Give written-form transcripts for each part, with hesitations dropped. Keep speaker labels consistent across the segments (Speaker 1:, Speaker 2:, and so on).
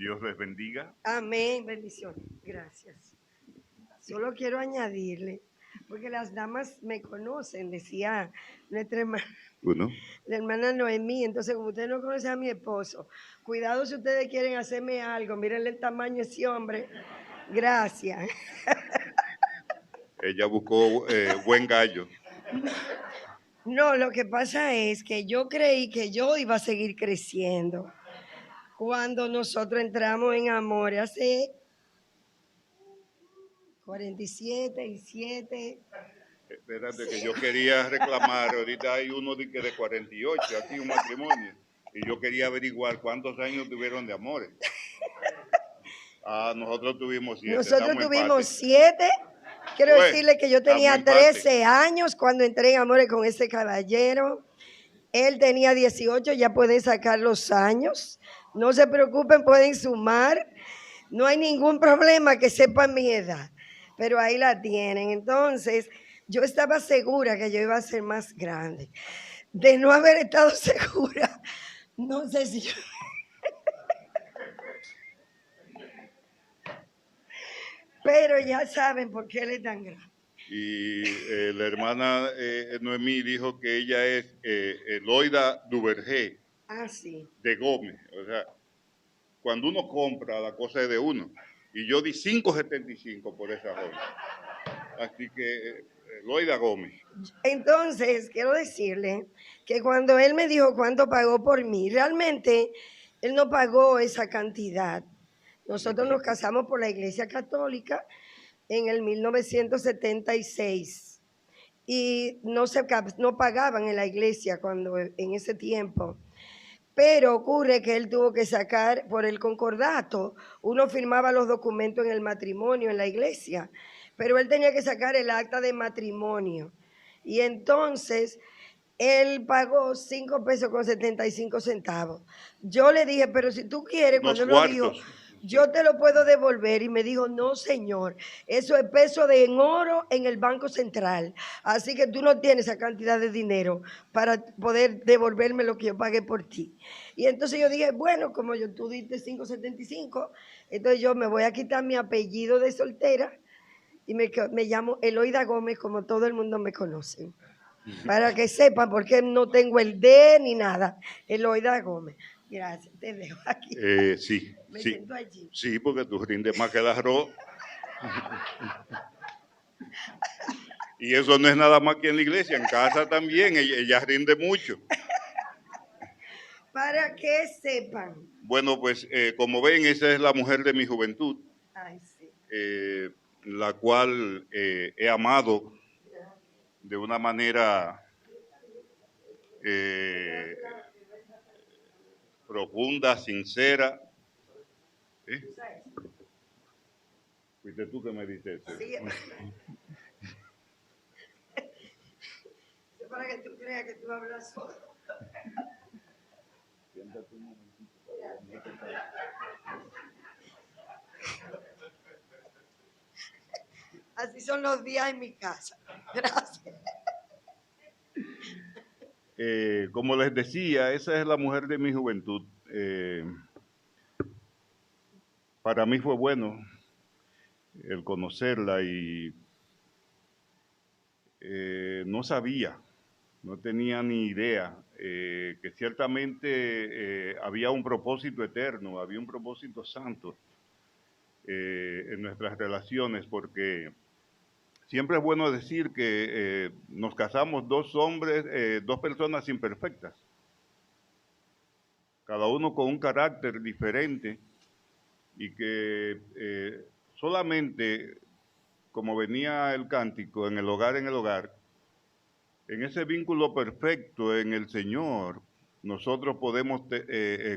Speaker 1: Dios les bendiga.
Speaker 2: Amén, bendiciones. Gracias. Solo quiero añadirle, porque las damas me conocen, decía nuestra hermana,
Speaker 1: Bueno,
Speaker 2: la hermana Noemí. Entonces, como ustedes no conocen a mi esposo, cuidado si ustedes quieren hacerme algo, mírenle el tamaño de ese hombre. Gracias.
Speaker 1: ella buscó buen gallo.
Speaker 2: No, lo que pasa es que yo creí que yo iba a seguir creciendo. Cuando nosotros entramos en amor hace 47 y 7.
Speaker 1: Espérate, que yo quería reclamar, ahorita hay uno de 48, aquí un matrimonio, y yo quería averiguar cuántos años tuvieron de amores. Ah, nosotros tuvimos 7,
Speaker 2: Nosotros
Speaker 1: estamos en
Speaker 2: tuvimos
Speaker 1: empate.
Speaker 2: 7. Quiero
Speaker 1: Bueno,
Speaker 2: decirle que yo
Speaker 1: estamos
Speaker 2: tenía
Speaker 1: en empate.
Speaker 2: 13 años cuando entré en amores con ese caballero. Él tenía 18, ya pueden sacar los años. No se preocupen, pueden sumar. No hay ningún problema que sepan mi edad. Pero ahí la tienen. Entonces, yo estaba segura que yo iba a ser más grande. De no haber estado segura, no sé si yo... Pero ya saben por qué él es tan grande.
Speaker 1: Y la hermana Noemí dijo que ella es Eloida Duvergé,
Speaker 2: Ah, sí.
Speaker 1: de Gómez. O sea, cuando uno compra, la cosa es de uno. Y yo di 5.75 por esa joven. Así que Eloida Gómez.
Speaker 2: Entonces, quiero decirle que cuando él me dijo cuánto pagó por mí, realmente él no pagó esa cantidad. Nosotros nos casamos por la Iglesia Católica en el 1976 y no pagaban en la iglesia cuando en ese tiempo. Pero ocurre que él tuvo que sacar por el concordato, uno firmaba los documentos en el matrimonio en la iglesia, pero él tenía que sacar el acta de matrimonio. Y entonces él pagó 5 pesos con 75 centavos. Yo le dije, pero si tú quieres,
Speaker 1: Unos
Speaker 2: cuando él lo dijo,
Speaker 1: cuartos.
Speaker 2: yo te lo puedo devolver. Y me dijo, no, señor, eso es peso de en oro en el Banco Central. Así que tú no tienes esa cantidad de dinero para poder devolverme lo que yo pagué por ti. Y entonces yo dije, bueno, como tú diste 5.75, entonces yo me voy a quitar mi apellido de soltera y me llamo Eloida Gómez, como todo el mundo me conoce. Para que sepan, porque no tengo el D ni nada. Eloida Gómez. Gracias, te dejo aquí.
Speaker 1: Sí,
Speaker 2: Me
Speaker 1: sí,
Speaker 2: siento allí.
Speaker 1: sí, porque tú rindes más que el arroz. Y eso no es nada más que en la iglesia, en casa también, ella rinde mucho.
Speaker 2: Para que sepan.
Speaker 1: Bueno, pues como ven, esa es la mujer de mi juventud,
Speaker 2: Ay, sí.
Speaker 1: la cual he amado de una manera profunda, sincera. Fuiste tú que me dices eso.
Speaker 2: Sí. Para que tú creas que tú hablas solo.
Speaker 1: Siéntate un momentito.
Speaker 2: Así son los días en mi casa. Gracias.
Speaker 1: Como les decía, esa es la mujer de mi juventud. Para mí fue bueno el conocerla y no sabía, no tenía ni idea que ciertamente había un propósito eterno, había un propósito santo en nuestras relaciones, porque siempre es bueno decir que nos casamos dos hombres, dos personas imperfectas, cada uno con un carácter diferente y que solamente, como venía el cántico, en el hogar, en ese vínculo perfecto en el Señor, nosotros podemos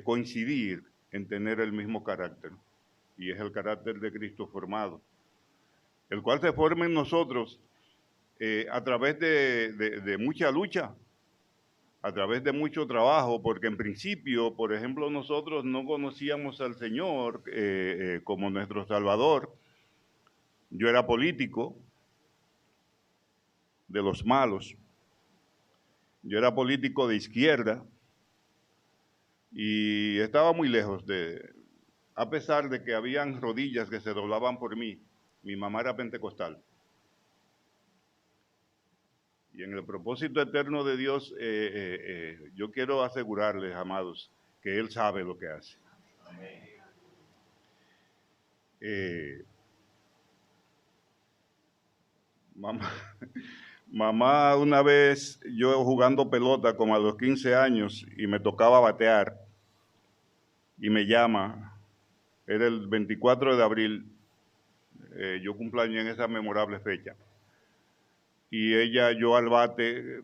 Speaker 1: coincidir en tener el mismo carácter, y es el carácter de Cristo formado, el cual se forma en nosotros a través de mucha lucha, a través de mucho trabajo, porque en principio, por ejemplo, nosotros no conocíamos al Señor como nuestro Salvador. Yo era político de los malos, yo era político de izquierda y estaba muy lejos a pesar de que habían rodillas que se doblaban por mí. Mi mamá era pentecostal. Y en el propósito eterno de Dios, yo quiero asegurarles, amados, que Él sabe lo que hace. Mamá, una vez yo jugando pelota como a los 15 años y me tocaba batear y me llama, era el 24 de abril, yo cumpleaños en esa memorable fecha. Y ella, yo al bate,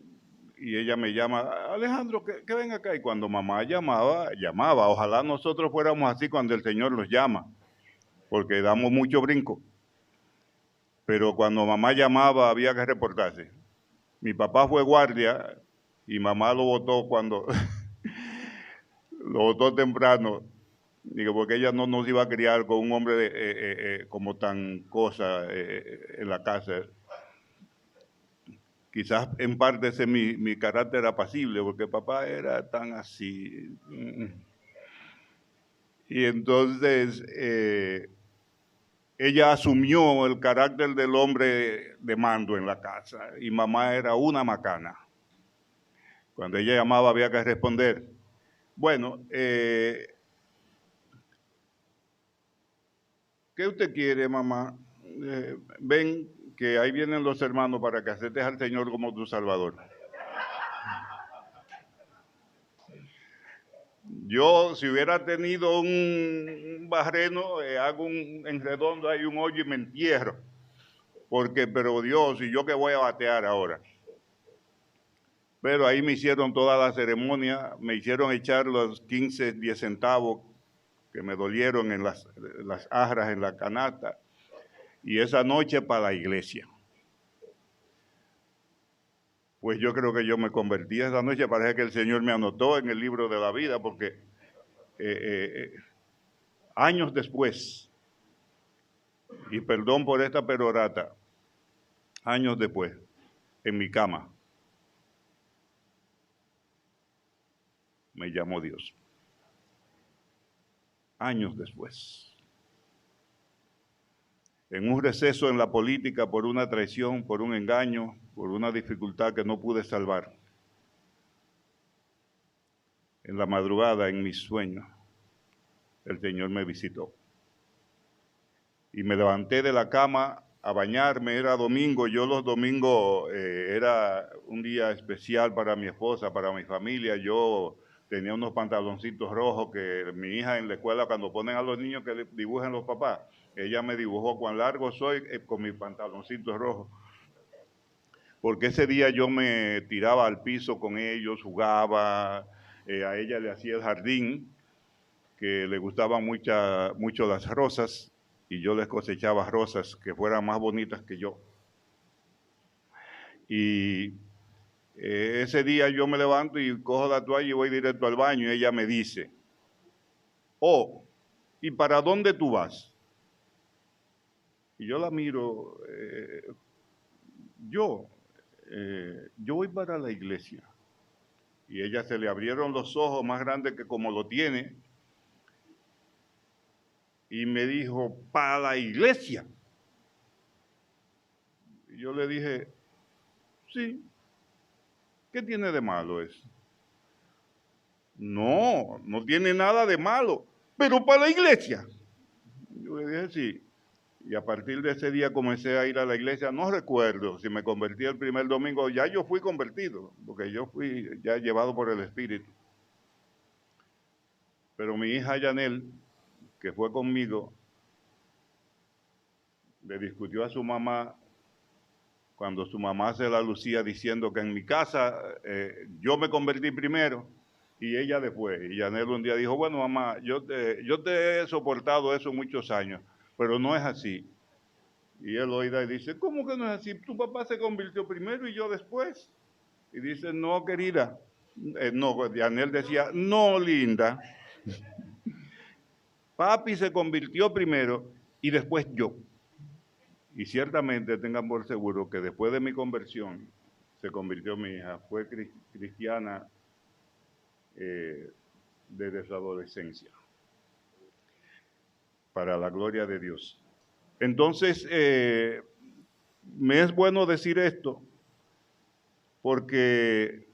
Speaker 1: y ella me llama, Alejandro, que venga acá. Y cuando mamá llamaba. Ojalá nosotros fuéramos así cuando el Señor los llama, porque damos mucho brinco. Pero cuando mamá llamaba había que reportarse. Mi papá fue guardia y mamá lo votó cuando lo votó temprano. Digo, porque ella no nos iba a criar con un hombre como tan cosa en la casa. Quizás en parte ese mi carácter apacible, porque papá era tan así. Y entonces ella asumió el carácter del hombre de mando en la casa y mamá era una macana. Cuando ella llamaba había que responder. Bueno, ¿qué usted quiere, mamá? Ven que ahí vienen los hermanos para que aceptes al Señor como tu Salvador. Yo, si hubiera tenido un barreno, hago en redondo, hay un hoyo y me entierro. Pero Dios, ¿y yo qué voy a batear ahora? Pero ahí me hicieron toda la ceremonia, me hicieron echar los 15, 10 centavos que me dolieron en las ajras, en la canasta, y esa noche para la iglesia. Pues yo creo que yo me convertí esa noche, parece que el Señor me anotó en el libro de la vida, porque años después, y perdón por esta perorata, años después, en mi cama, me llamó Dios. Años después. En un receso en la política por una traición, por un engaño, por una dificultad que no pude salvar. En la madrugada, en mis sueños, el Señor me visitó. Y me levanté de la cama a bañarme, era domingo, yo los domingos era un día especial para mi esposa, para mi familia, yo tenía unos pantaloncitos rojos que mi hija en la escuela cuando ponen a los niños que dibujen los papás, ella me dibujó cuán largo soy con mis pantaloncitos rojos. Porque ese día yo me tiraba al piso con ellos, jugaba, a ella le hacía el jardín, que le gustaban mucho las rosas, y yo les cosechaba rosas que fueran más bonitas que yo. Y ese día yo me levanto y cojo la toalla y voy directo al baño, y ella me dice, oh, ¿y para dónde tú vas? Y yo la miro, yo voy para la iglesia. Y a ella se le abrieron los ojos más grandes que como lo tiene, y me dijo, para la iglesia. Y yo le dije, sí, ¿qué tiene de malo eso? No, no tiene nada de malo, pero para la iglesia. Yo le dije, sí. Y a partir de ese día comencé a ir a la iglesia. No recuerdo si me convertí el primer domingo. Ya yo fui convertido, porque yo fui ya llevado por el Espíritu. Pero mi hija Yanel, que fue conmigo, le discutió a su mamá cuando su mamá se la lucía diciendo que en mi casa yo me convertí primero y ella después. Y Yanel un día dijo, bueno, mamá, yo te he soportado eso muchos años, pero no es así. Y él oída y dice, ¿cómo que no es así? Tu papá se convirtió primero y yo después. Y dice, no, querida. No, Yanel decía, no, linda. Papi se convirtió primero y después yo. Y ciertamente tengan por seguro que después de mi conversión se convirtió mi hija. Fue cristiana desde su adolescencia. para la gloria de Dios. Entonces, me es bueno decir esto porque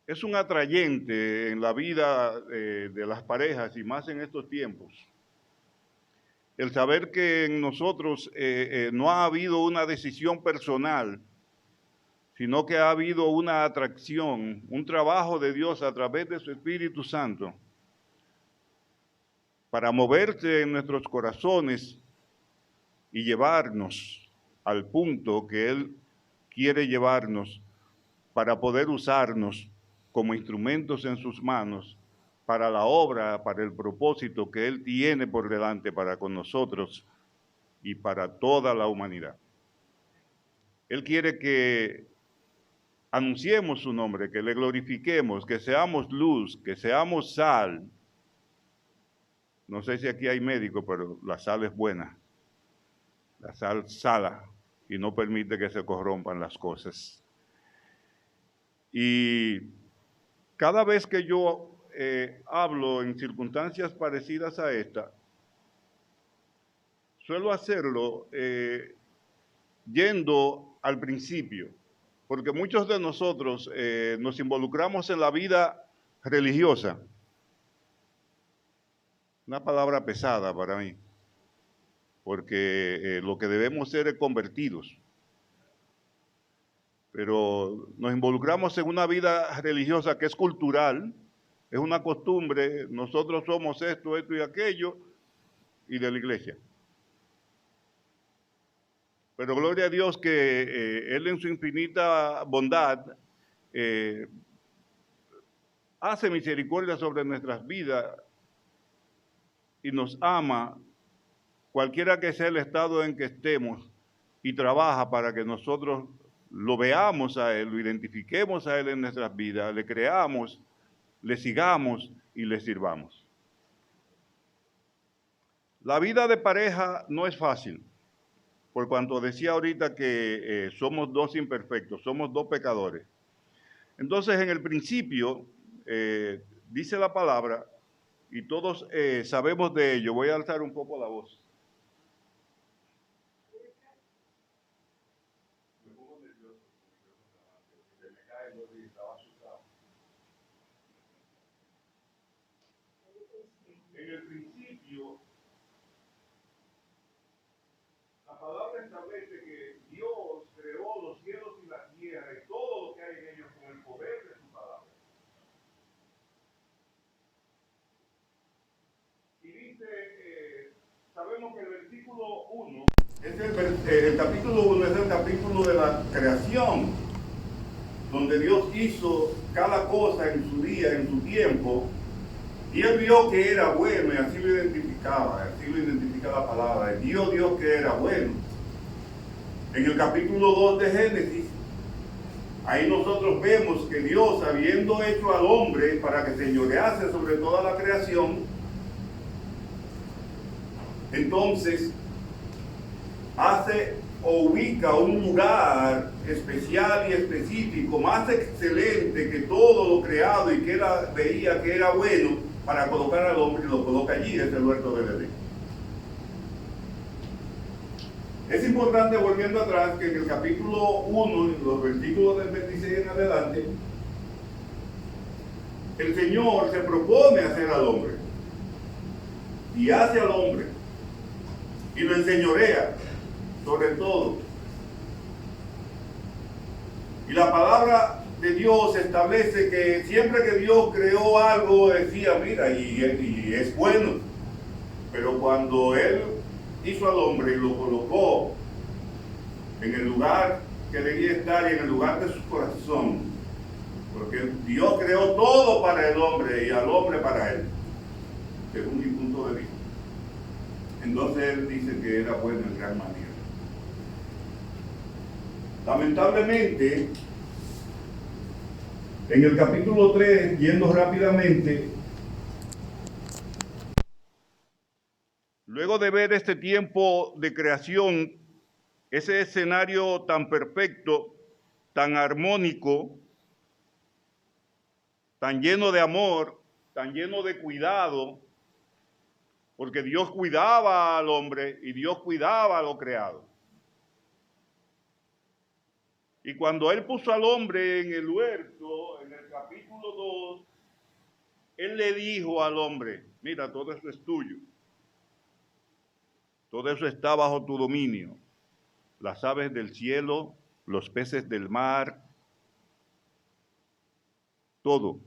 Speaker 1: es un atrayente en la vida de las parejas y más en estos tiempos. El saber que en nosotros no ha habido una decisión personal, sino que ha habido una atracción, un trabajo de Dios a través de su Espíritu Santo para moverse en nuestros corazones y llevarnos al punto que Él quiere llevarnos para poder usarnos como instrumentos en sus manos para la obra, para el propósito que Él tiene por delante para con nosotros y para toda la humanidad. Él quiere que anunciemos su nombre, que le glorifiquemos, que seamos luz, que seamos sal. No sé si aquí hay médico, pero la sal es buena. La sal sala y no permite que se corrompan las cosas. Y cada vez que yo hablo en circunstancias parecidas a esta, suelo hacerlo yendo al principio, porque muchos de nosotros nos involucramos en la vida religiosa. Una palabra pesada para mí, porque lo que debemos ser es convertidos. Pero nos involucramos en una vida religiosa que es cultural, es una costumbre, nosotros somos esto, esto y aquello, y de la iglesia. Pero gloria a Dios que Él en su infinita bondad hace misericordia sobre nuestras vidas y nos ama, cualquiera que sea el estado en que estemos, y trabaja para que nosotros lo veamos a Él, lo identifiquemos a Él en nuestras vidas, le creamos, le sigamos y le sirvamos. La vida de pareja no es fácil, por cuanto decía ahorita que somos dos imperfectos, somos dos pecadores. Entonces, en el principio, dice la palabra, y todos sabemos de ello. Voy a alzar un poco la voz. Me pongo nervioso, se me cae y estaba asustado. En el principio, la palabra establece que Dios creó los cielos y la tierra y todo lo que hay en ellos con el poder de su palabra. Y dice, sabemos que el versículo 1, el capítulo 1 es el capítulo de la creación, donde Dios hizo cada cosa en su día, en su tiempo, y Él vio que era bueno, y así lo identificaba, así lo identifica la palabra, vio Dios que era bueno. En el capítulo 2 de Génesis, ahí nosotros vemos que Dios, habiendo hecho al hombre para que señorease sobre toda la creación, entonces hace o ubica un lugar especial y específico, más excelente que todo lo creado y que veía que era bueno, para colocar al hombre, y lo coloca allí, es el huerto del Edén. Es importante, volviendo atrás, que en el capítulo 1, en los versículos del 26 en adelante, el Señor se propone hacer al hombre, y hace al hombre, y lo enseñorea sobre todo. Y la palabra de Dios establece que siempre que Dios creó algo, decía, mira, y es bueno. Pero cuando Él hizo al hombre y lo colocó en el lugar que debía estar y en el lugar de su corazón, porque Dios creó todo para el hombre y al hombre para Él, según mi punto de vista. Entonces Él dice que era bueno en gran manera. Lamentablemente, en el capítulo 3, yendo rápidamente, luego de ver este tiempo de creación, ese escenario tan perfecto, tan armónico, tan lleno de amor, tan lleno de cuidado, porque Dios cuidaba al hombre y Dios cuidaba a lo creado. Y cuando Él puso al hombre en el huerto, en el capítulo 2, Él le dijo al hombre, mira, todo eso es tuyo. Todo eso está bajo tu dominio. Las aves del cielo, los peces del mar, todo.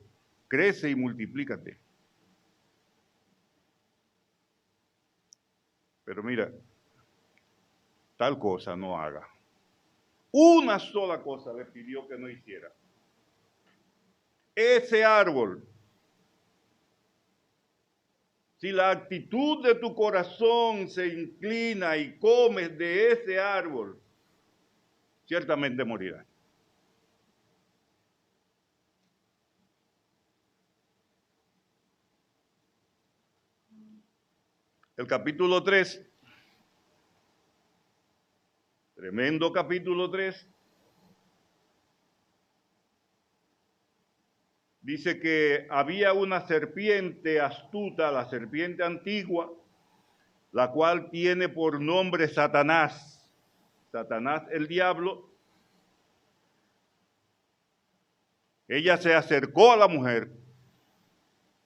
Speaker 1: Crece y multiplícate. Pero mira, tal cosa no haga. Una sola cosa le pidió que no hiciera. Ese árbol, si la actitud de tu corazón se inclina y comes de ese árbol, ciertamente morirás. El capítulo 3, tremendo capítulo 3, dice que había una serpiente astuta, la serpiente antigua, la cual tiene por nombre Satanás. Satanás, el diablo. Ella se acercó a la mujer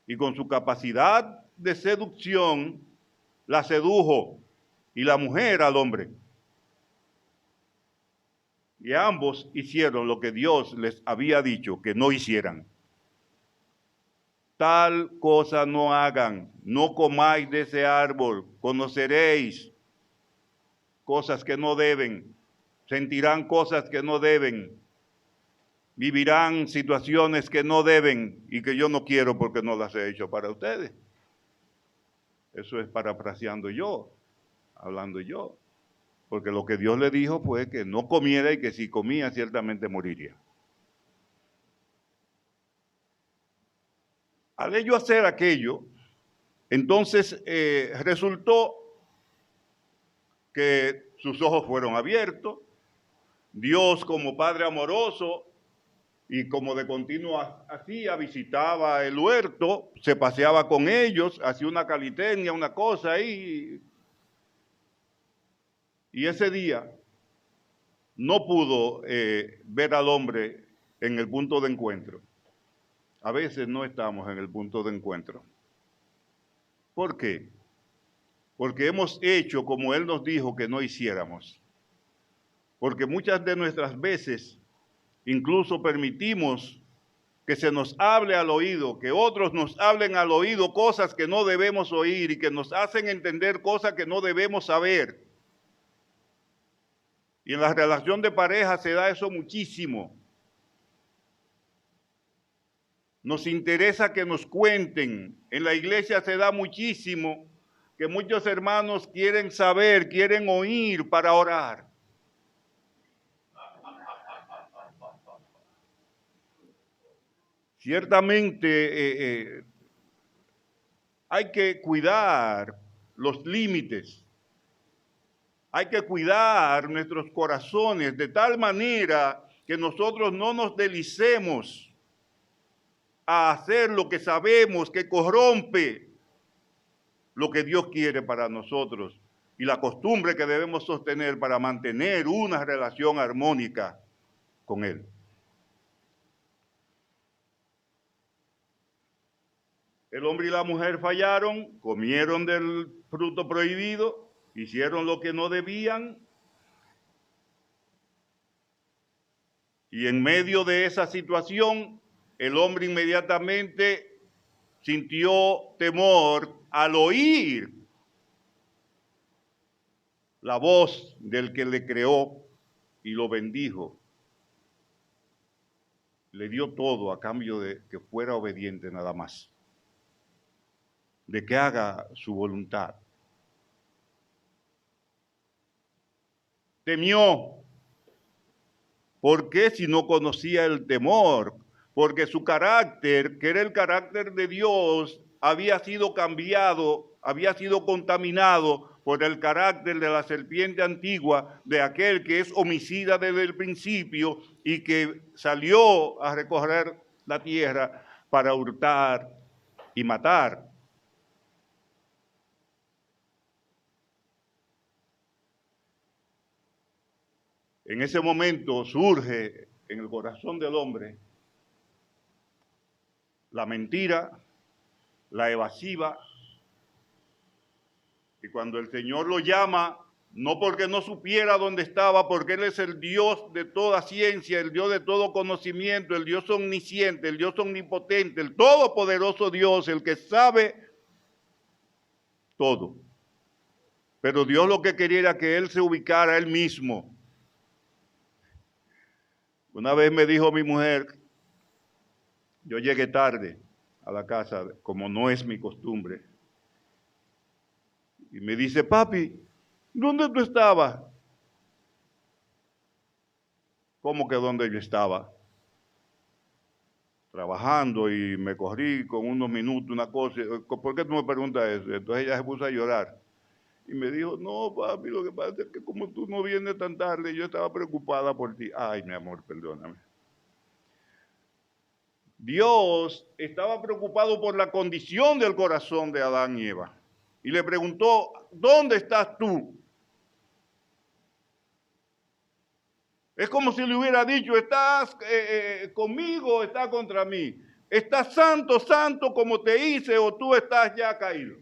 Speaker 1: y con su capacidad de seducción la sedujo y la mujer al hombre. Y ambos hicieron lo que Dios les había dicho que no hicieran. Tal cosa no hagan, no comáis de ese árbol, conoceréis cosas que no deben, sentirán cosas que no deben, vivirán situaciones que no deben y que yo no quiero porque no las he hecho para ustedes. Eso es parafraseando yo, hablando yo, porque lo que Dios le dijo fue que no comiera y que si comía ciertamente moriría. Al ello hacer aquello, entonces resultó que sus ojos fueron abiertos. Dios, como Padre amoroso y como de continuo hacía, visitaba el huerto, se paseaba con ellos, hacía una calistenia, una cosa ahí. Y ese día no pudo ver al hombre en el punto de encuentro. A veces no estamos en el punto de encuentro. ¿Por qué? Porque hemos hecho como Él nos dijo que no hiciéramos. Porque muchas de nuestras veces incluso permitimos que se nos hable al oído, que otros nos hablen al oído cosas que no debemos oír y que nos hacen entender cosas que no debemos saber. Y en la relación de pareja se da eso muchísimo. Nos interesa que nos cuenten. En la iglesia se da muchísimo que muchos hermanos quieren saber, quieren oír para orar. Ciertamente hay que cuidar los límites. Hay que cuidar nuestros corazones de tal manera que nosotros no nos deslicemos a hacer lo que sabemos que corrompe lo que Dios quiere para nosotros y la costumbre que debemos sostener para mantener una relación armónica con Él. El hombre y la mujer fallaron, comieron del fruto prohibido, hicieron lo que no debían. Y en medio de esa situación, el hombre inmediatamente sintió temor al oír la voz del que le creó y lo bendijo. Le dio todo a cambio de que fuera obediente nada más, de que haga su voluntad. Temió. ¿Por qué si no conocía el temor? Porque su carácter, que era el carácter de Dios, había sido cambiado, había sido contaminado por el carácter de la serpiente antigua, de aquel que es homicida desde el principio y que salió a recorrer la tierra para hurtar, y matar. En ese momento surge en el corazón del hombre la mentira, la evasiva, y cuando el Señor lo llama, no porque no supiera dónde estaba, porque Él es el Dios de toda ciencia, el Dios de todo conocimiento, el Dios omnisciente, el Dios omnipotente, el todopoderoso Dios, el que sabe todo. Pero Dios lo que quería era que Él se ubicara Él mismo. Una vez me dijo mi mujer, yo llegué tarde a la casa, como no es mi costumbre, y me dice, papi, ¿dónde tú estabas? ¿Cómo que dónde yo estaba? Trabajando, y me corrí con unos minutos, una cosa. ¿Por qué tú me preguntas eso? Entonces ella se puso a llorar. Y me dijo, no, papi, lo que pasa es que como tú no vienes tan tarde, yo estaba preocupada por ti. Ay, mi amor, perdóname. Dios estaba preocupado por la condición del corazón de Adán y Eva. Y le preguntó, ¿dónde estás tú? Es como si le hubiera dicho, ¿estás conmigo o estás contra mí? ¿Estás santo, santo como te hice o tú estás ya caído?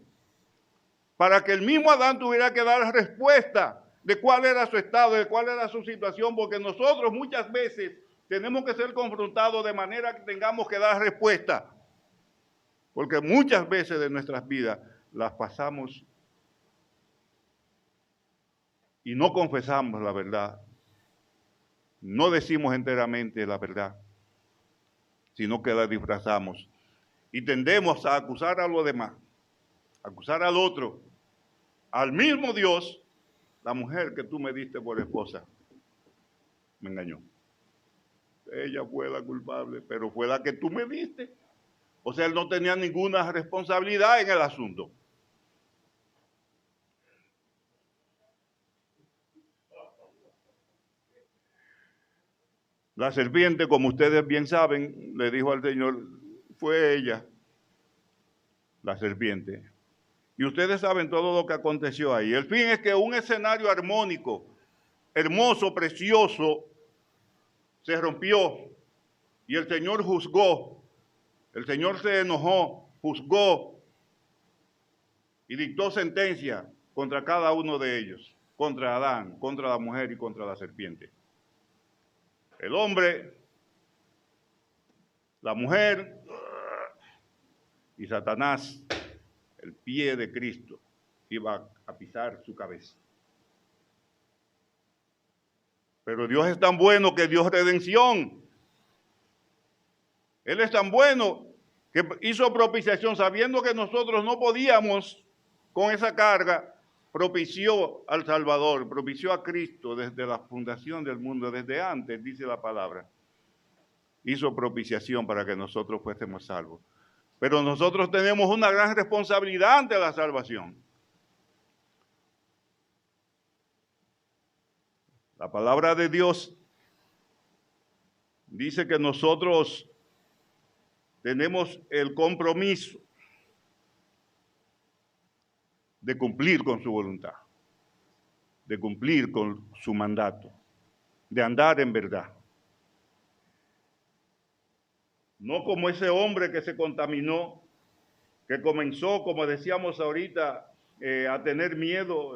Speaker 1: Para que el mismo Adán tuviera que dar respuesta de cuál era su estado, de cuál era su situación, porque nosotros muchas veces tenemos que ser confrontados de manera que tengamos que dar respuesta. Porque muchas veces de nuestras vidas las pasamos y no confesamos la verdad. No decimos enteramente la verdad, sino que la disfrazamos. Y tendemos a acusar a los demás, a acusar al otro, al mismo Dios. La mujer que tú me diste por esposa me engañó. Ella fue la culpable, pero fue la que tú me diste. O sea, él no tenía ninguna responsabilidad en el asunto. La serpiente, como ustedes bien saben, le dijo al Señor, fue ella, la serpiente. Y ustedes saben todo lo que aconteció ahí. El fin es que un escenario armónico, hermoso, precioso, se rompió y el Señor juzgó. El Señor se enojó, juzgó y dictó sentencia contra cada uno de ellos, contra Adán, contra la mujer y contra la serpiente. El hombre, la mujer y Satanás, el pie de Cristo, iba a pisar su cabeza. Pero Dios es tan bueno que dio redención. Él es tan bueno que hizo propiciación, sabiendo que nosotros no podíamos con esa carga, propició al Salvador, propició a Cristo desde la fundación del mundo, desde antes, dice la palabra. Hizo propiciación para que nosotros fuésemos salvos. Pero nosotros tenemos una gran responsabilidad ante la salvación. La palabra de Dios dice que nosotros tenemos el compromiso de cumplir con su voluntad, de cumplir con su mandato, de andar en verdad. No como ese hombre que se contaminó, que comenzó, como decíamos ahorita, a tener miedo.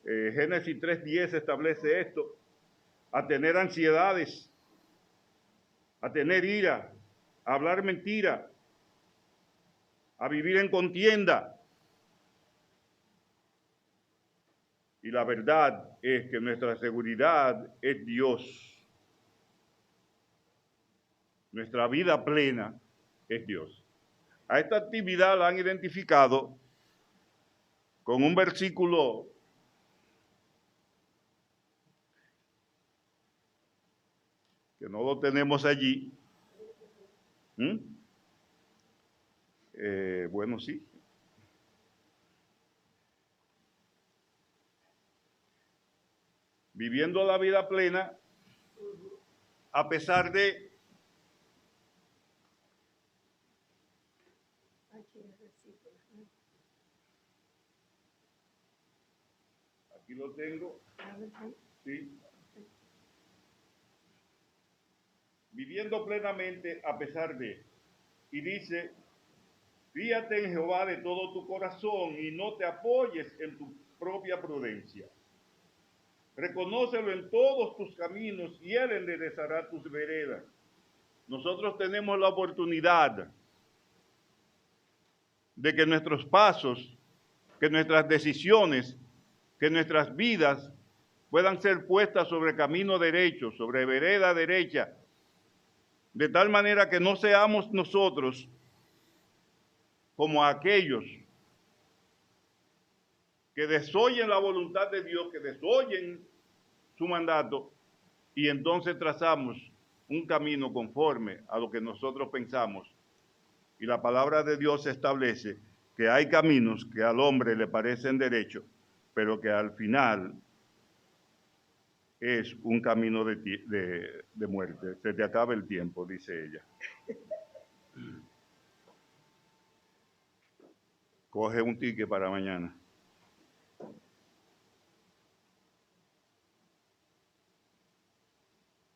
Speaker 1: Génesis 3:10 establece esto, a tener ansiedades, a tener ira, a hablar mentira, a vivir en contienda. Y la verdad es que nuestra seguridad es Dios. Nuestra vida plena es Dios. A esta actividad la han identificado con un versículo que no lo tenemos allí. Bueno, sí. Viviendo la vida plena a pesar de Y lo tengo, sí. Viviendo plenamente a pesar de. Y dice, fíate en Jehová de todo tu corazón y no te apoyes en tu propia prudencia. Reconócelo en todos tus caminos y Él enderezará tus veredas. Nosotros tenemos la oportunidad de que nuestros pasos, que nuestras decisiones, que nuestras vidas puedan ser puestas sobre camino derecho, sobre vereda derecha, de tal manera que no seamos nosotros como aquellos que desoyen la voluntad de Dios, que desoyen su mandato, y entonces trazamos un camino conforme a lo que nosotros pensamos. Y la palabra de Dios establece que hay caminos que al hombre le parecen derechos, pero que al final es un camino de muerte. Se te acaba el tiempo, dice ella. Coge un ticket para mañana.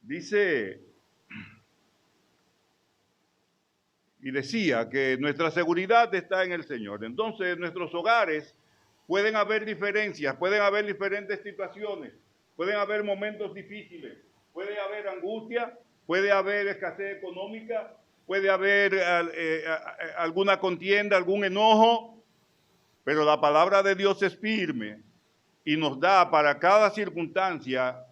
Speaker 1: Dice y decía que nuestra seguridad está en el Señor. Entonces, en nuestros hogares pueden haber diferencias, pueden haber diferentes situaciones, pueden haber momentos difíciles, puede haber angustia, puede haber escasez económica, puede haber alguna contienda, algún enojo, pero la palabra de Dios es firme y nos da para cada circunstancia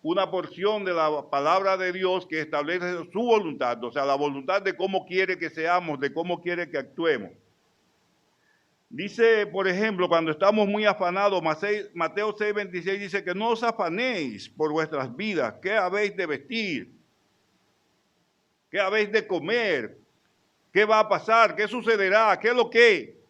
Speaker 1: una porción de la palabra de Dios que establece su voluntad, o sea, la voluntad de cómo quiere que seamos, de cómo quiere que actuemos. Dice, por ejemplo, cuando estamos muy afanados, Mateo 6:26 dice que no os afanéis por vuestras vidas, qué habéis de vestir, qué habéis de comer, qué va a pasar, qué sucederá, qué es lo que.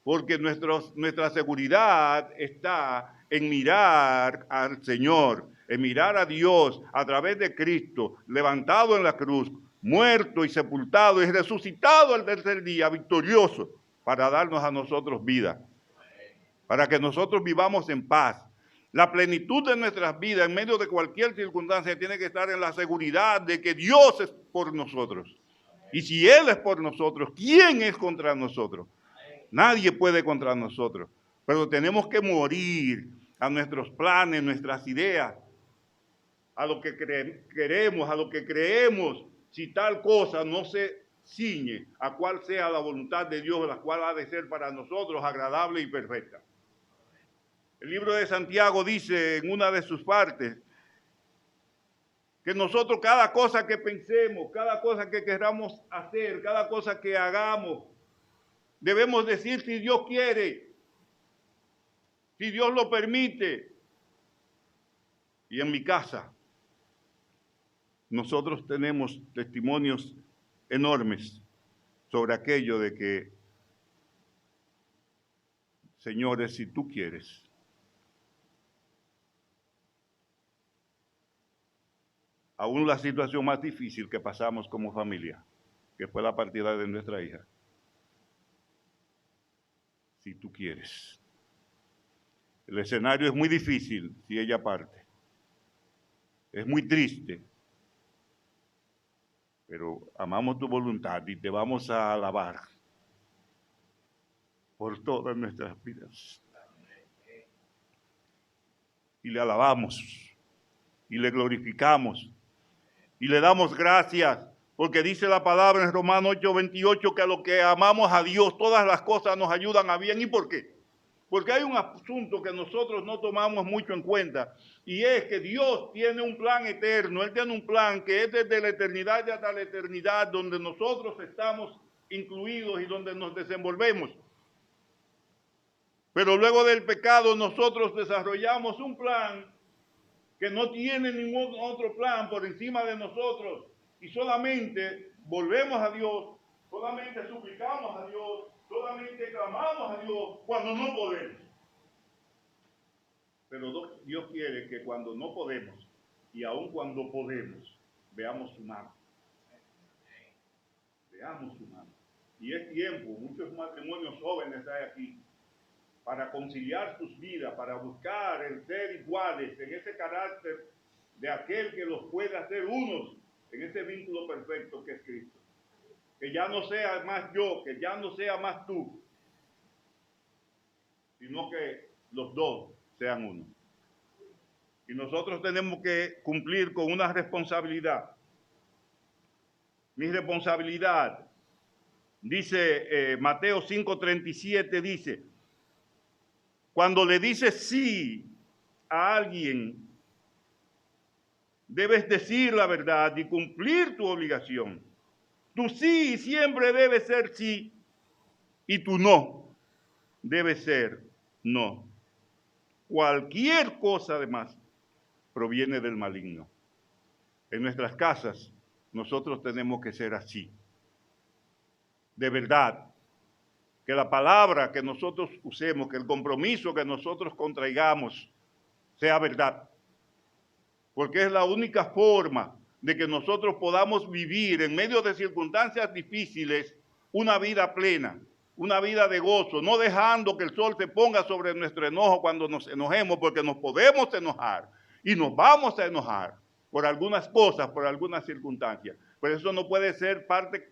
Speaker 1: Porque nuestra seguridad está en mirar al Señor, en mirar a Dios a través de Cristo, levantado en la cruz, muerto y sepultado y resucitado al tercer día, victorioso, para darnos a nosotros vida, para que nosotros vivamos en paz. La plenitud de nuestras vidas en medio de cualquier circunstancia tiene que estar en la seguridad de que Dios es por nosotros. Y si Él es por nosotros, ¿quién es contra nosotros? Nadie puede contra nosotros, pero tenemos que morir a nuestros planes, nuestras ideas, a lo que queremos, a lo que creemos, si tal cosa no se ciñe a cuál sea la voluntad de Dios, la cual ha de ser para nosotros agradable y perfecta. El libro de Santiago dice en una de sus partes que nosotros cada cosa que pensemos, cada cosa que queramos hacer, cada cosa que hagamos, debemos decir si Dios quiere, si Dios lo permite. Y en mi casa, nosotros tenemos testimonios enormes sobre aquello de que, señores, si tú quieres, aún la situación más difícil que pasamos como familia, que fue la partida de nuestra hija, si tú quieres. El escenario es muy difícil si ella parte. Es muy triste, pero amamos tu voluntad y te vamos a alabar por todas nuestras vidas. Y le alabamos, y le glorificamos, y le damos gracias, porque dice la palabra en Romanos 8:28 que a lo que amamos a Dios, todas las cosas nos ayudan a bien. ¿Y por qué? Porque hay un asunto que nosotros no tomamos mucho en cuenta, y es que Dios tiene un plan eterno. Él tiene un plan que es desde la eternidad hasta la eternidad, donde nosotros estamos incluidos y donde nos desenvolvemos. Pero luego del pecado nosotros desarrollamos un plan que no tiene ningún otro plan por encima de nosotros, y solamente volvemos a Dios, solamente suplicamos a Dios, solamente clamamos a Dios cuando no podemos. Pero Dios quiere que cuando no podemos y aun cuando podemos, veamos su mano. Veamos su mano. Y es tiempo, muchos matrimonios jóvenes hay aquí, para conciliar sus vidas, para buscar el ser iguales en ese carácter de aquel que los puede hacer unos en ese vínculo perfecto que es Cristo. Que ya no sea más yo, que ya no sea más tú, sino que los dos sean uno. Y nosotros tenemos que cumplir con una responsabilidad. Mi responsabilidad, dice Mateo 5:37, dice, cuando le dices sí a alguien, debes decir la verdad y cumplir tu obligación. Tu sí siempre debe ser sí y tu no debe ser no. Cualquier cosa además proviene del maligno. En nuestras casas nosotros tenemos que ser así. De verdad, que la palabra que nosotros usemos, que el compromiso que nosotros contraigamos sea verdad. Porque es la única forma de que nosotros podamos vivir en medio de circunstancias difíciles una vida plena, una vida de gozo, no dejando que el sol se ponga sobre nuestro enojo cuando nos enojemos, porque nos podemos enojar y nos vamos a enojar por algunas cosas, por algunas circunstancias. Pero eso no puede ser parte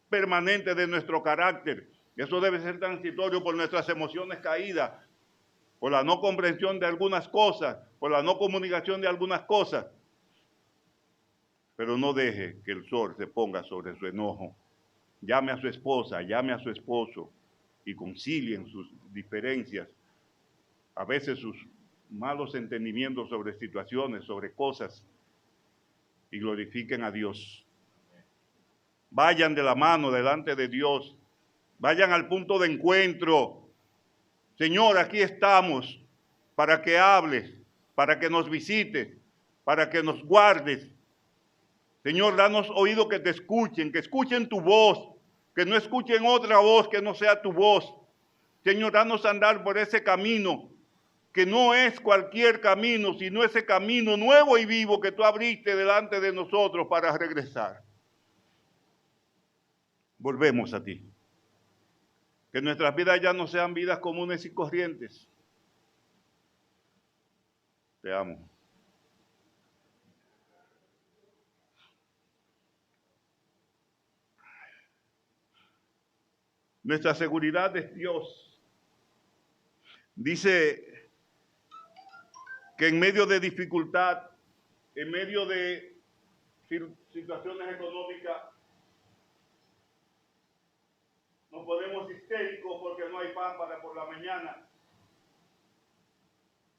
Speaker 1: permanente de nuestro carácter. Eso debe ser transitorio por nuestras emociones caídas, por la no comprensión de algunas cosas, por la no comunicación de algunas cosas. Pero no deje que el sol se ponga sobre su enojo. Llame a su esposa, llame a su esposo y concilien sus diferencias, a veces sus malos entendimientos sobre situaciones, sobre cosas, y glorifiquen a Dios. Vayan de la mano delante de Dios, vayan al punto de encuentro. Señor, aquí estamos para que hables, para que nos visites, para que nos guardes. Señor, danos oído que te escuchen, que escuchen tu voz, que no escuchen otra voz que no sea tu voz. Señor, danos andar por ese camino, que no es cualquier camino, sino ese camino nuevo y vivo que tú abriste delante de nosotros para regresar. Volvemos a ti. Que nuestras vidas ya no sean vidas comunes y corrientes. Te amo. Nuestra seguridad es Dios. Dice que en medio de dificultad, en medio de situaciones económicas, nos ponemos histéricos porque no hay pan para por la mañana.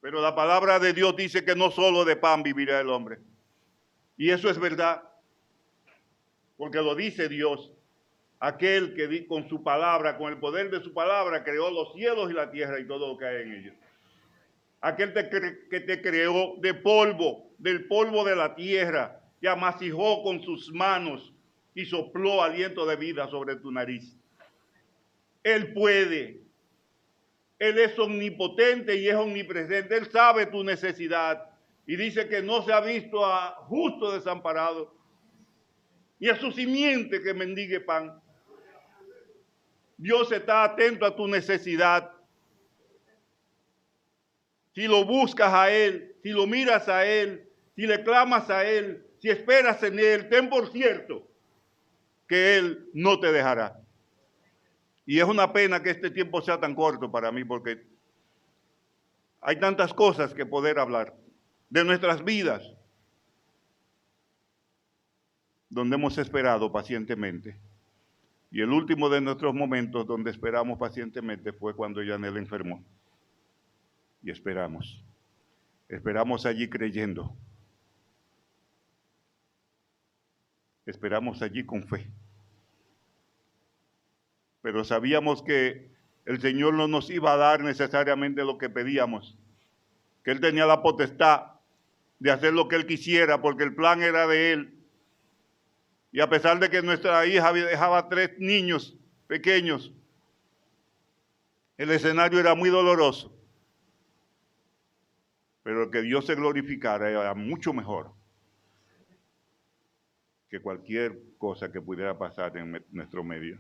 Speaker 1: Pero la palabra de Dios dice que no solo de pan vivirá el hombre. Y eso es verdad, porque lo dice Dios, aquel que con su palabra, con el poder de su palabra, creó los cielos y la tierra y todo lo que hay en ellos. Aquel que te creó de polvo, del polvo de la tierra, te amasijó con sus manos y sopló aliento de vida sobre tu nariz. Él puede. Él es omnipotente y es omnipresente. Él sabe tu necesidad. Y dice que no se ha visto a justo desamparado, ni a su simiente que mendigue pan. Dios está atento a tu necesidad. Si lo buscas a Él, si lo miras a Él, si le clamas a Él, si esperas en Él, ten por cierto que Él no te dejará. Y es una pena que este tiempo sea tan corto para mí, porque hay tantas cosas que poder hablar de nuestras vidas, donde hemos esperado pacientemente. Y el último de nuestros momentos donde esperamos pacientemente fue cuando Yanel enfermó. Y esperamos. Esperamos allí creyendo. Esperamos allí con fe. Pero sabíamos que el Señor no nos iba a dar necesariamente lo que pedíamos, que Él tenía la potestad de hacer lo que Él quisiera, porque el plan era de Él. Y a pesar de que nuestra hija dejaba 3 niños pequeños, el escenario era muy doloroso. Pero que Dios se glorificara era mucho mejor que cualquier cosa que pudiera pasar en nuestro medio.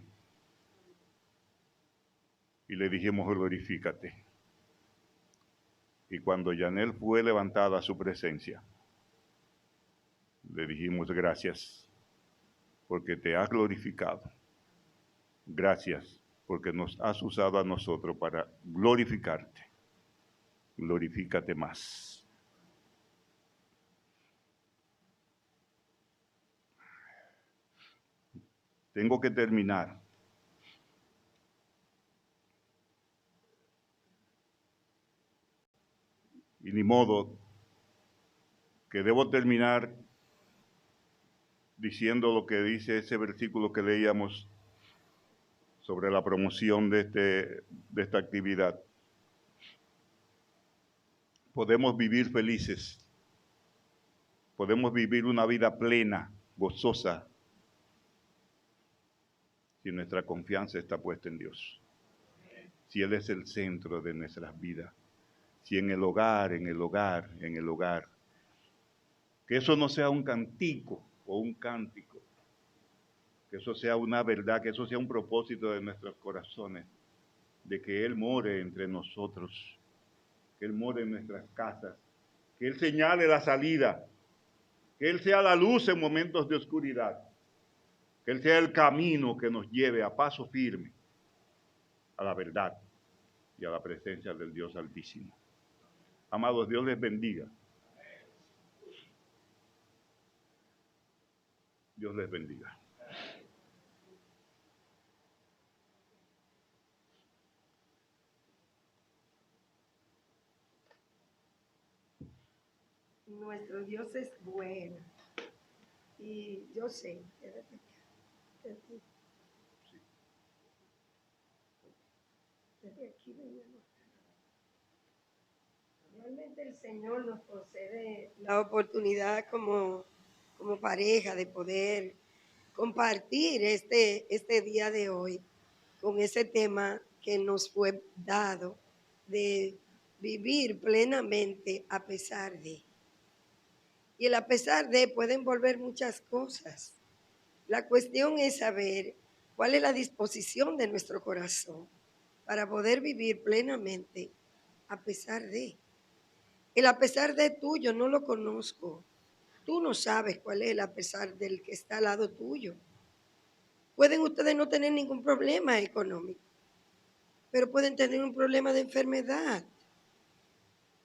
Speaker 1: y le dijimos, glorifícate. Y cuando Yanel fue levantada a su presencia, le dijimos, gracias, porque te has glorificado. Gracias, porque nos has usado a nosotros para glorificarte. Glorifícate más. Tengo que terminar. Y ni modo que debo terminar diciendo lo que dice ese versículo que leíamos sobre la promoción de esta actividad. Podemos vivir felices, podemos vivir una vida plena, gozosa, si nuestra confianza está puesta en Dios, si Él es el centro de nuestras vidas, si en el hogar, que eso no sea un cantico o un cántico, que eso sea una verdad, que eso sea un propósito de nuestros corazones, de que Él more entre nosotros, que Él more en nuestras casas, que Él señale la salida, que Él sea la luz en momentos de oscuridad, que Él sea el camino que nos lleve a paso firme a la verdad y a la presencia del Dios Altísimo. Amados, Dios les bendiga. Dios les bendiga.
Speaker 2: Nuestro Dios es bueno. Y yo sé, desde aquí veníamos. Realmente el Señor nos concede la oportunidad como pareja de poder compartir este día de hoy con ese tema que nos fue dado de vivir plenamente a pesar de. Y el a pesar de puede envolver muchas cosas. La cuestión es saber cuál es la disposición de nuestro corazón para poder vivir plenamente a pesar de. El a pesar de tuyo no lo conozco. Tú no sabes cuál es el a pesar del que está al lado tuyo. Pueden ustedes no tener ningún problema económico, pero pueden tener un problema de enfermedad.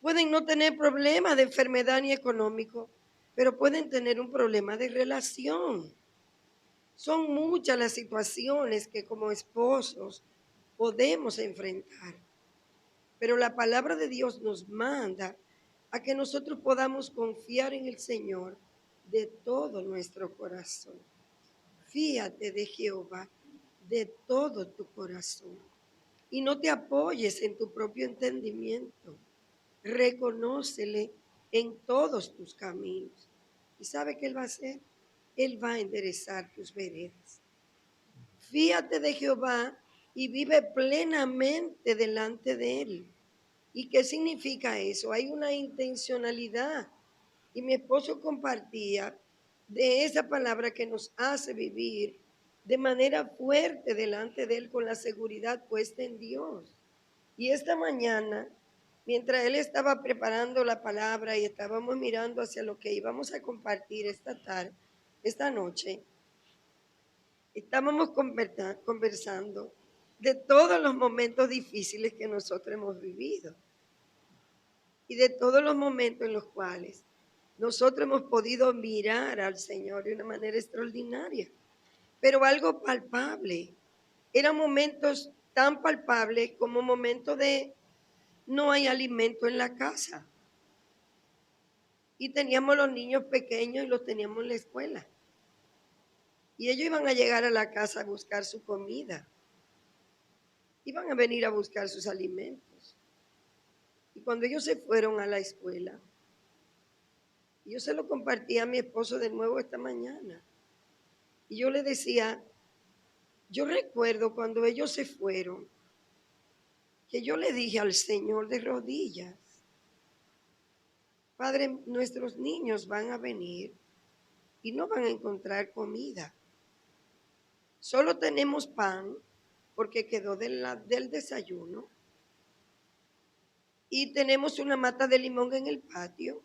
Speaker 2: Pueden no tener problemas de enfermedad ni económico, pero pueden tener un problema de relación. Son muchas las situaciones que como esposos podemos enfrentar, pero la palabra de Dios nos manda a que nosotros podamos confiar en el Señor de todo nuestro corazón. Fíate de Jehová de todo tu corazón y no te apoyes en tu propio entendimiento. Reconócele en todos tus caminos. ¿Y sabe qué Él va a hacer? Él va a enderezar tus veredas. Fíate de Jehová y vive plenamente delante de Él. ¿Y qué significa eso? Hay una intencionalidad. Y mi esposo compartía de esa palabra que nos hace vivir de manera fuerte delante de Él con la seguridad puesta en Dios. Y esta mañana, mientras él estaba preparando la palabra y estábamos mirando hacia lo que íbamos a compartir esta noche, estábamos conversando de todos los momentos difíciles que nosotros hemos vivido y de todos los momentos en los cuales nosotros hemos podido mirar al Señor de una manera extraordinaria, pero algo palpable. Eran momentos tan palpables como momentos de no hay alimento en la casa. Y teníamos los niños pequeños y los teníamos en la escuela. Y ellos iban a llegar a la casa a buscar su comida. Iban a venir a buscar sus alimentos. Y cuando ellos se fueron a la escuela, yo se lo compartí a mi esposo de nuevo esta mañana. Y yo le decía, yo recuerdo cuando ellos se fueron, que yo le dije al Señor de rodillas, Padre, nuestros niños van a venir y no van a encontrar comida. Solo tenemos pan porque quedó del desayuno. Y tenemos una mata de limón en el patio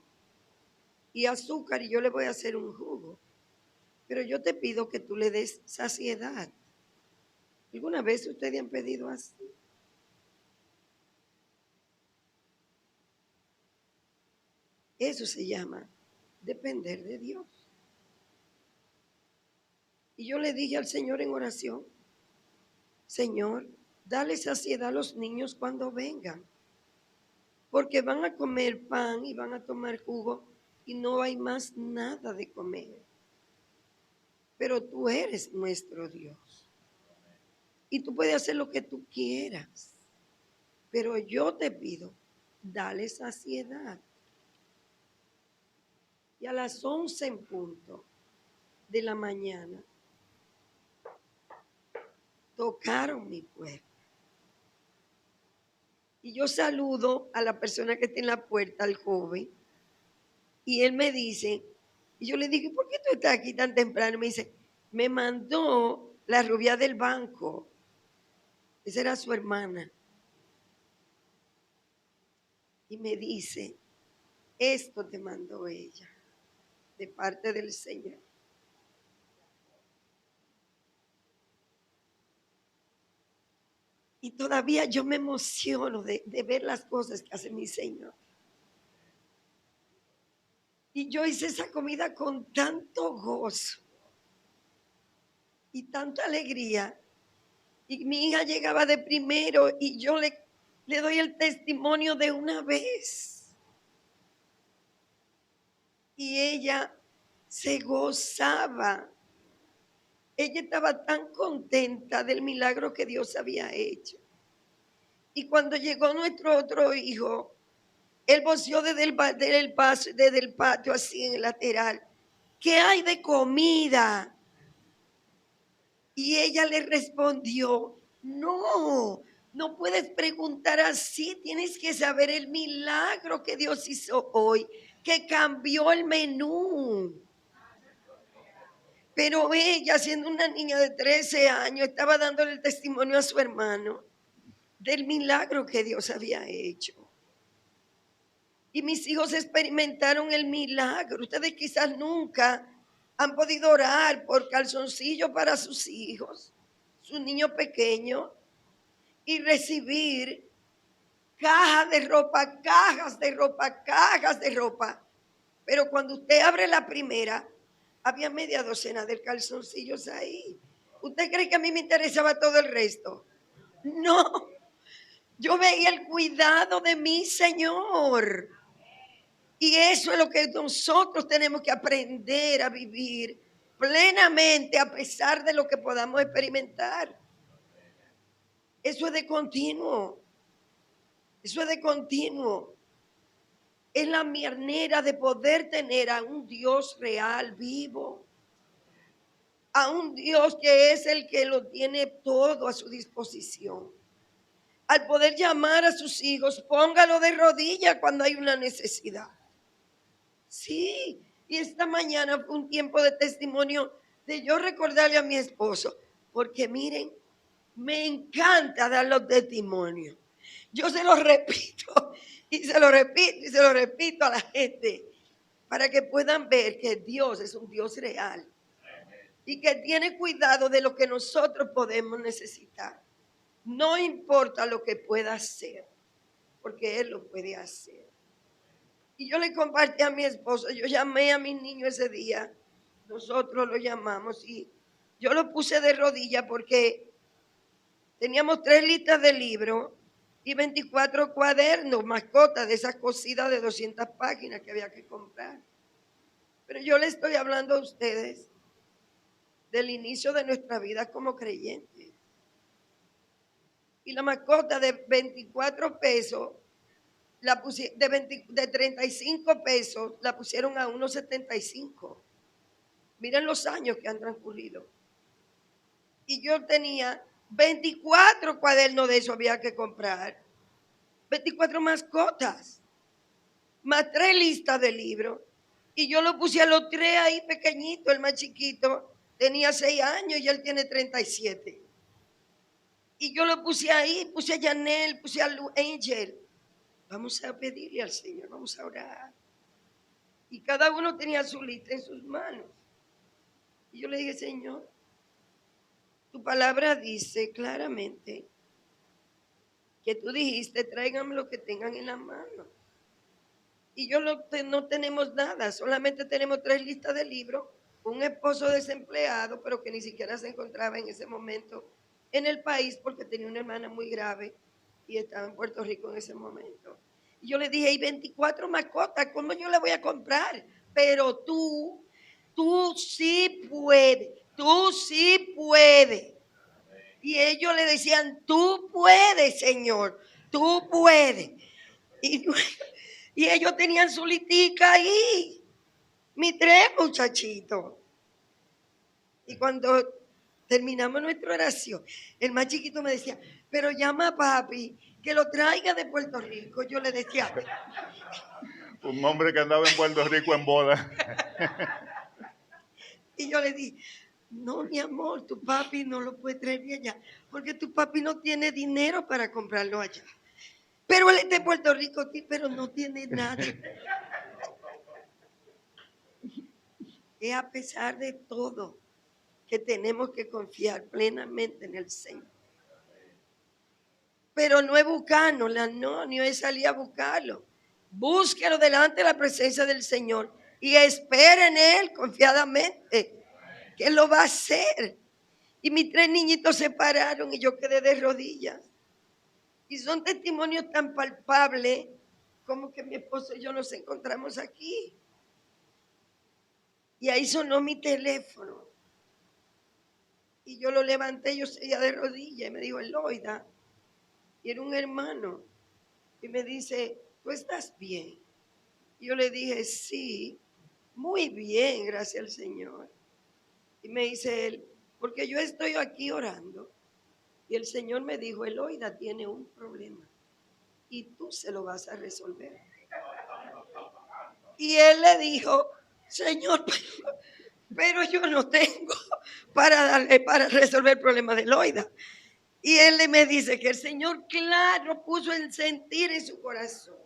Speaker 2: y azúcar, y yo le voy a hacer un jugo. Pero yo te pido que tú le des saciedad. ¿Alguna vez ustedes han pedido así? Eso se llama depender de Dios. Y yo le dije al Señor en oración, Señor, dale saciedad a los niños cuando vengan, porque van a comer pan y van a tomar jugo y no hay más nada de comer. Pero tú eres nuestro Dios y tú puedes hacer lo que tú quieras, pero yo te pido, dale saciedad. Y a las 11 en punto de la mañana tocaron mi puerta. Y yo saludo a la persona que está en la puerta, al joven, y él me dice, y yo le dije, ¿por qué tú estás aquí tan temprano? Me dice, me mandó la rubia del banco. Esa era su hermana. Y me dice, esto te mandó ella, de parte del Señor. Y todavía yo me emociono de ver las cosas que hace mi Señor. Y yo hice esa comida con tanto gozo y tanta alegría. Y mi hija llegaba de primero y yo le doy el testimonio de una vez. Y ella se gozaba. Ella estaba tan contenta del milagro que Dios había hecho. Y cuando llegó nuestro otro hijo, él voció desde el patio así en el lateral. ¿Qué hay de comida? Y ella le respondió, no puedes preguntar así, tienes que saber el milagro que Dios hizo hoy, que cambió el menú. Pero ella, siendo una niña de 13 años, estaba dándole el testimonio a su hermano del milagro que Dios había hecho. Y mis hijos experimentaron el milagro. Ustedes quizás nunca han podido orar por calzoncillo para sus hijos, sus niños pequeños, y recibir cajas de ropa, cajas de ropa, cajas de ropa. Pero cuando usted abre la primera, había media docena de calzoncillos ahí. ¿Usted cree que a mí me interesaba todo el resto? No, yo veía el cuidado de mi Señor. Y eso es lo que nosotros tenemos que aprender a vivir plenamente a pesar de lo que podamos experimentar. Eso es de continuo. Eso es de continuo. Es la manera de poder tener a un Dios real, vivo. A un Dios que es el que lo tiene todo a su disposición. Al poder llamar a sus hijos, póngalo de rodillas cuando hay una necesidad. Sí, y esta mañana fue un tiempo de testimonio de yo recordarle a mi esposo, porque miren, me encanta dar los testimonios. Yo se los repito y se lo repito y se lo repito a la gente para que puedan ver que Dios es un Dios real y que tiene cuidado de lo que nosotros podemos necesitar. No importa lo que pueda hacer, porque Él lo puede hacer. Y yo le compartí a mi esposo, yo llamé a mi niño ese día, nosotros lo llamamos y yo lo puse de rodillas porque teníamos 3 listas de libros y 24 cuadernos, mascotas de esas cosidas de 200 páginas que había que comprar. Pero yo le estoy hablando a ustedes del inicio de nuestra vida como creyentes. Y la mascota de 24 pesos, de 35 pesos, la pusieron a 1.75. Miren los años que han transcurrido. Y yo tenía 24 cuadernos de eso había que comprar. 24 mascotas. Más 3 listas de libros. Y yo lo puse a los 3 ahí pequeñitos. El más chiquito tenía 6 años y él tiene 37. Y yo lo puse ahí, puse a Janel, puse a Angel. Vamos a pedirle al Señor, vamos a orar. Y cada uno tenía su lista en sus manos. Y yo le dije, Señor, tu palabra dice claramente que tú dijiste, tráiganme lo que tengan en la mano. Y yo no tenemos nada, solamente tenemos 3 listas de libros, un esposo desempleado, pero que ni siquiera se encontraba en ese momento en el país porque tenía una hermana muy grave y estaba en Puerto Rico en ese momento. Y yo le dije, hay 24 mascotas, ¿cómo yo le voy a comprar? Pero tú sí puedes, tú sí puedes. Y ellos le decían, tú puedes, Señor, tú puedes. Y, y ellos tenían su litica ahí, mis 3 muchachitos. Y cuando terminamos nuestra oración, el más chiquito me decía, pero llama a papi, que lo traiga de Puerto Rico. Yo le decía,
Speaker 1: Un hombre que andaba en Puerto Rico en boda.
Speaker 2: y yo le dije, no, mi amor, tu papi no lo puede traer de allá, porque tu papi no tiene dinero para comprarlo allá. Pero él es de Puerto Rico, pero no tiene nada. Es a pesar de todo que tenemos que confiar plenamente en el Señor. Pero no es buscarlo, no es salir a buscarlo. Búsquelo delante de la presencia del Señor y espere en Él confiadamente, que Él lo va a hacer. Y mis 3 niñitos se pararon y yo quedé de rodillas. Y son testimonios tan palpables como que mi esposo y yo nos encontramos aquí. Y ahí sonó mi teléfono. Y yo lo levanté, yo seguía de rodillas y me dijo, Eloida. Y era un hermano. Y me dice, ¿tú estás bien? Y yo le dije, sí, muy bien, gracias al Señor. Y me dice él, porque yo estoy aquí orando. Y el Señor me dijo, Eloida tiene un problema. Y tú se lo vas a resolver. Y él le dijo, Señor, pero yo no tengo para resolver el problema de Eloida. Y él me dice que el Señor, claro, puso el sentir en su corazón.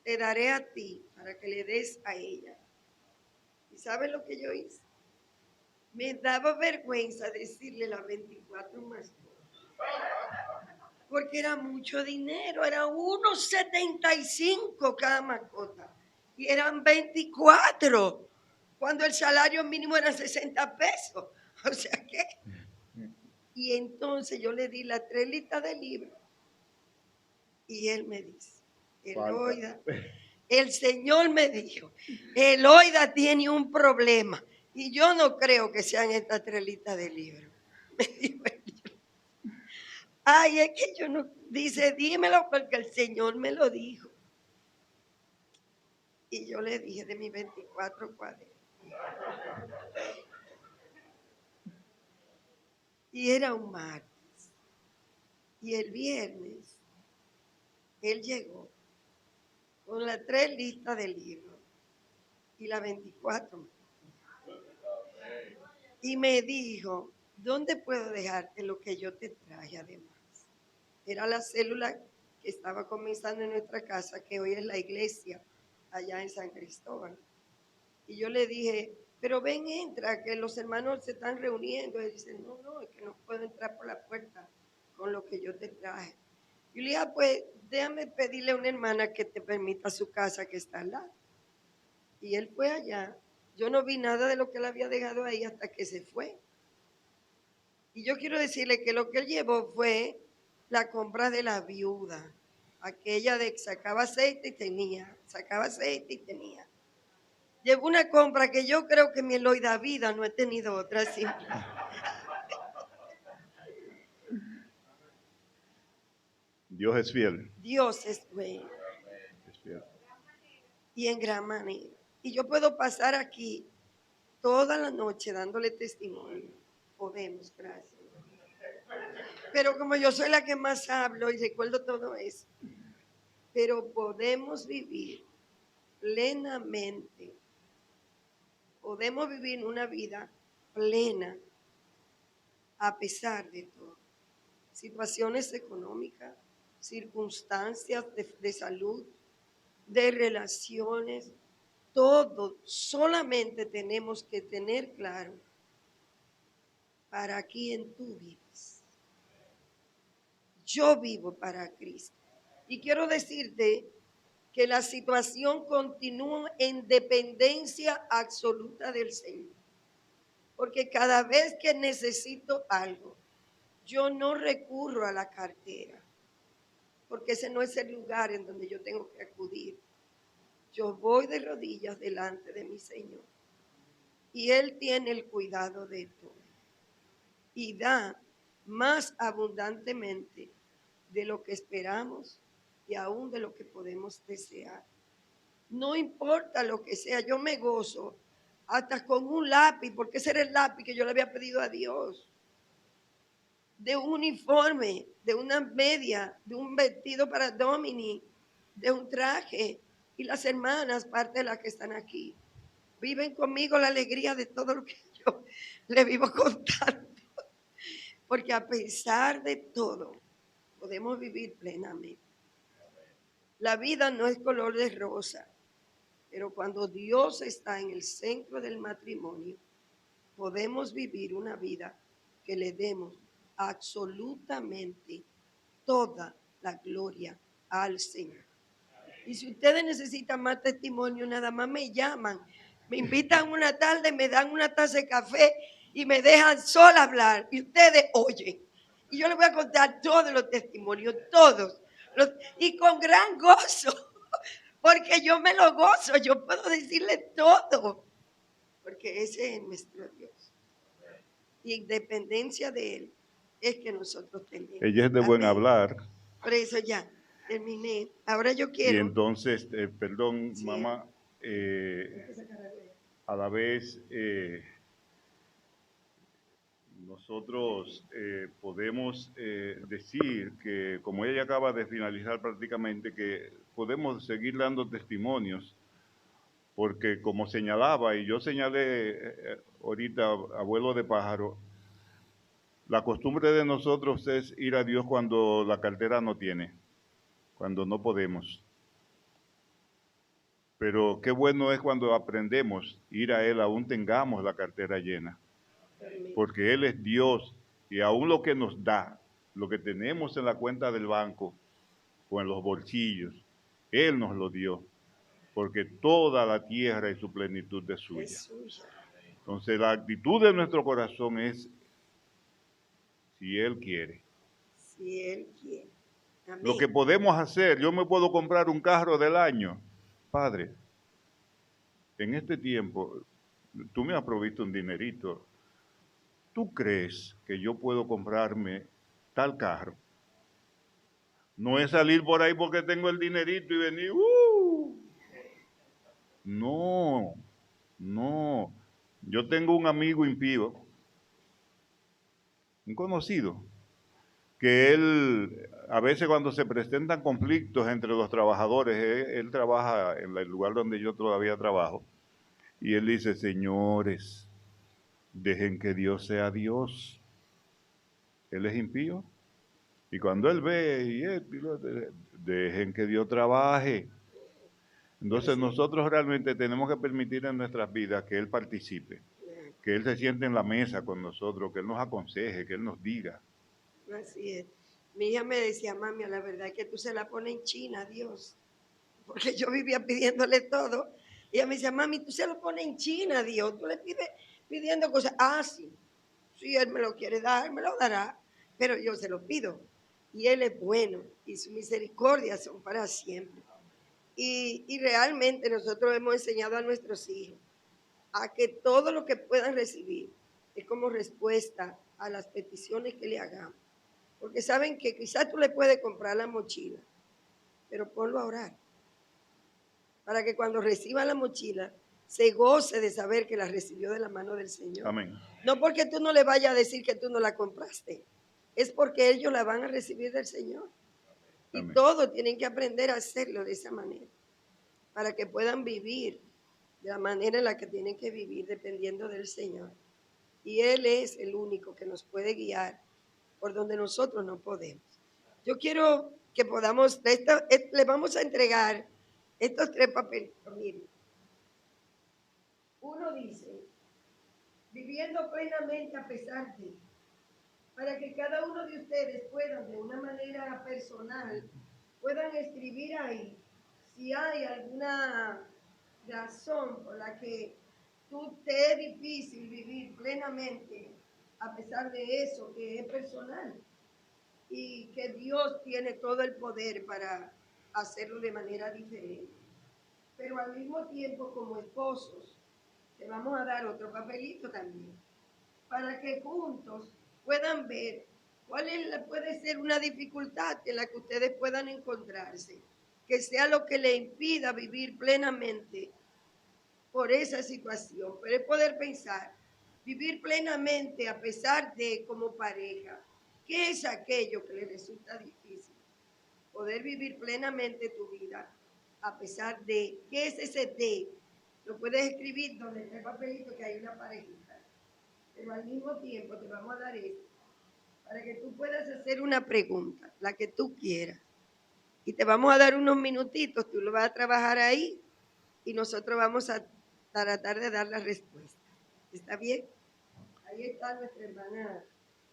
Speaker 2: Te daré a ti para que le des a ella. ¿Y sabes lo que yo hice? Me daba vergüenza decirle las 24 mascotas. Porque era mucho dinero, era 1.75 cada mascota. Y eran 24, cuando el salario mínimo era 60 pesos. O sea que... Y entonces yo le di las 3 listas de libros. Y él me dice, Eloida, el Señor me dijo, Eloida tiene un problema. Y yo no creo que sean estas 3 listas de libros. Me dijo él. Ay, es que yo no, dice, dímelo porque el Señor me lo dijo. Y yo le dije de mis 24 cuadernos. Y era un martes. Y el viernes, él llegó con las 3 listas de libros y las 24. Y me dijo, ¿dónde puedo dejarte lo que yo te traje además? Era la célula que estaba comenzando en nuestra casa, que hoy es la iglesia, allá en San Cristóbal. Y yo le dije, pero ven, entra, que los hermanos se están reuniendo. Y dice, no, es que no puedo entrar por la puerta con lo que yo te traje. Y le dije, pues déjame pedirle a una hermana que te permita su casa que está al lado. Y él fue allá. Yo no vi nada de lo que él había dejado ahí hasta que se fue. Y yo quiero decirle que lo que él llevó fue la compra de la viuda. Aquella de que sacaba aceite y tenía, sacaba aceite y tenía. Llevó una compra que yo creo que mi Eloida vida no he tenido otra así.
Speaker 1: Dios es fiel.
Speaker 2: Dios es bueno
Speaker 1: Es fiel.
Speaker 2: y en gran manera. Y yo puedo pasar aquí toda la noche dándole testimonio. Podemos, gracias. Pero como yo soy la que más hablo y recuerdo todo eso, pero podemos vivir plenamente. Podemos vivir una vida plena a pesar de todo. situaciones económicas, circunstancias de salud, de relaciones, todo solamente tenemos que tener claro para quién tú vives. Yo vivo para Cristo. Y quiero decirte que la situación continúa en dependencia absoluta del Señor. Porque cada vez que necesito algo, yo no recurro a la cartera, porque ese no es el lugar en donde yo tengo que acudir. Yo voy de rodillas delante de mi Señor y Él tiene el cuidado de todo y da más abundantemente de lo que esperamos y aún de lo que podemos desear. No importa lo que sea, yo me gozo hasta con un lápiz, porque ese era el lápiz que yo le había pedido a Dios, de un uniforme, de una media, de un vestido para Dominic, de un traje. Y las hermanas, parte de las que están aquí, viven conmigo la alegría de todo lo que yo le vivo contando. Porque a pesar de todo, podemos vivir plenamente. La vida no es color de rosa, pero cuando Dios está en el centro del matrimonio, podemos vivir una vida que le demos absolutamente toda la gloria al Señor. Y si ustedes necesitan más testimonio, nada más me llaman, me invitan una tarde, me dan una taza de café y me dejan sola hablar y ustedes oyen. Y yo les voy a contar todos los testimonios, todos, y con gran gozo, porque yo me lo gozo, yo puedo decirle todo, porque ese es nuestro Dios. Y en dependencia de Él es que nosotros tenemos.
Speaker 1: Ella es de buen
Speaker 2: Amén.
Speaker 1: hablar.
Speaker 2: Por eso ya terminé. Ahora yo
Speaker 1: Y
Speaker 2: quiero.
Speaker 1: entonces, perdón,
Speaker 2: Sí.
Speaker 1: mamá, a la vez nosotros podemos decir que, como ella acaba de finalizar prácticamente, que podemos seguir dando testimonios, porque como señalaba, y yo señalé ahorita, abuelo de pájaro, la costumbre de nosotros es ir a Dios cuando la cartera no tiene, cuando no podemos. Pero qué bueno es cuando aprendemos a ir a Él, aún tengamos la cartera llena. Porque Él es Dios y aún lo que nos da, lo que tenemos en la cuenta del banco o en los bolsillos, Él nos lo dio. Porque toda la tierra y su plenitud es suya.
Speaker 2: Es suya.
Speaker 1: Entonces la actitud de nuestro corazón es si Él quiere.
Speaker 2: Si Él quiere. Amén.
Speaker 1: Lo que podemos hacer, yo me puedo comprar un carro del año. Padre, en este tiempo, tú me has provisto un dinerito. ¿Tú crees que yo puedo comprarme tal carro? No es salir por ahí porque tengo el dinerito y venir. No, no. Yo tengo un amigo impío, un conocido, que él, a veces cuando se presentan conflictos entre los trabajadores, él trabaja en el lugar donde yo todavía trabajo, y él dice, señores, dejen que Dios sea Dios. Él es impío. Y cuando él ve, dejen que Dios trabaje. Entonces nosotros realmente tenemos que permitir en nuestras vidas que Él participe, que Él se siente en la mesa con nosotros, que Él nos aconseje, que Él nos diga.
Speaker 2: Así es. Mi hija me decía, mami, la verdad es que tú se la pones en China, Dios. Porque yo vivía pidiéndole todo. Y ella me decía, mami, tú se lo pones en China, Dios. Tú le pides pidiendo cosas. Ah, sí. Si Él me lo quiere dar, me lo dará. Pero yo se lo pido. Y Él es bueno. Y su misericordia son para siempre. Y realmente nosotros hemos enseñado a nuestros hijos a que todo lo que puedan recibir es como respuesta a las peticiones que le hagamos. Porque saben que quizás tú le puedes comprar la mochila, pero ponlo a orar. Para que cuando reciba la mochila se goce de saber que la recibió de la mano del Señor.
Speaker 1: Amén.
Speaker 2: No porque tú no le vayas a decir que tú no la compraste, es porque ellos la van a recibir del Señor. Y
Speaker 1: Amén.
Speaker 2: todos tienen que aprender a hacerlo de esa manera, para que puedan vivir de la manera en la que tienen que vivir, dependiendo del Señor. Y Él es el único que nos puede guiar por donde nosotros no podemos. Yo quiero que podamos, le vamos a entregar estos 3 papelitos. Miren, uno dice, viviendo plenamente a pesar de, para que cada uno de ustedes puedan de una manera personal, puedan escribir ahí si hay alguna razón por la que tú te es difícil vivir plenamente a pesar de eso que es personal y que Dios tiene todo el poder para hacerlo de manera diferente. Pero al mismo tiempo, como esposos, te vamos a dar otro papelito también, para que juntos puedan ver puede ser una dificultad en la que ustedes puedan encontrarse, que sea lo que le impida vivir plenamente por esa situación, pero es poder pensar, vivir plenamente a pesar de como pareja, ¿qué es aquello que le resulta difícil? Poder vivir plenamente tu vida a pesar de, ¿qué es ese de? Lo puedes escribir donde está el papelito que hay una parejita, pero al mismo tiempo te vamos a dar esto, para que tú puedas hacer una pregunta, la que tú quieras. Y te vamos a dar unos minutitos, tú lo vas a trabajar ahí y nosotros vamos a tratar de dar la respuesta. ¿Está bien? Ahí está nuestra hermana.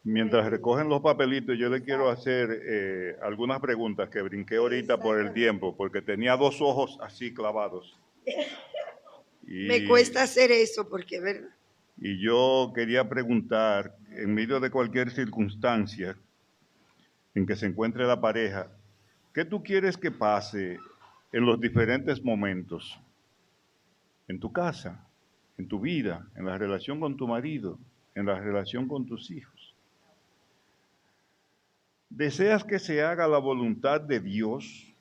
Speaker 1: Mientras recogen los papelitos, yo le quiero hacer algunas preguntas que brinqué ahorita por el tiempo, porque tenía 2 ojos así clavados.
Speaker 2: Me cuesta hacer eso porque es verdad.
Speaker 1: Y yo quería preguntar, en medio de cualquier circunstancia en que se encuentre la pareja, ¿qué tú quieres que pase en los diferentes momentos? En tu casa, en tu vida, en la relación con tu marido, en la relación con tus hijos. ¿Deseas que se haga la voluntad de Dios?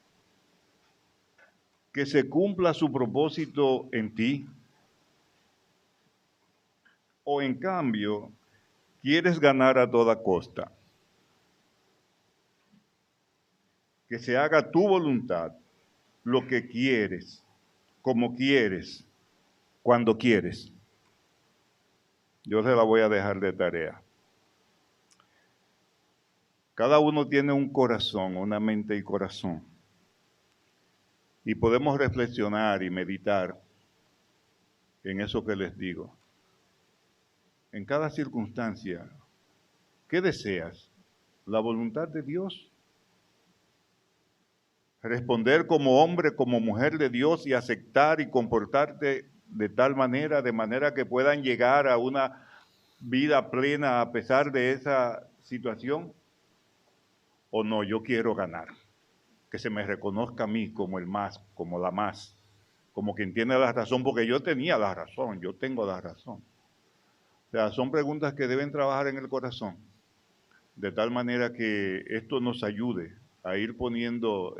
Speaker 1: ¿Que se cumpla su propósito en ti? ¿O en cambio, quieres ganar a toda costa? Que se haga tu voluntad, lo que quieres, como quieres, cuando quieres. Yo se la voy a dejar de tarea. Cada uno tiene un corazón, una mente y corazón. Y podemos reflexionar y meditar en eso que les digo. En cada circunstancia, ¿qué deseas? ¿La voluntad de Dios? Responder como hombre, como mujer de Dios y aceptar y comportarte de tal manera, de manera que puedan llegar a una vida plena a pesar de esa situación. ¿O no? Yo quiero ganar. Que se me reconozca a mí como el más, como la más, como quien tiene la razón, porque yo tenía la razón, yo tengo la razón. O sea, son preguntas que deben trabajar en el corazón, de tal manera que esto nos ayude a ir poniendo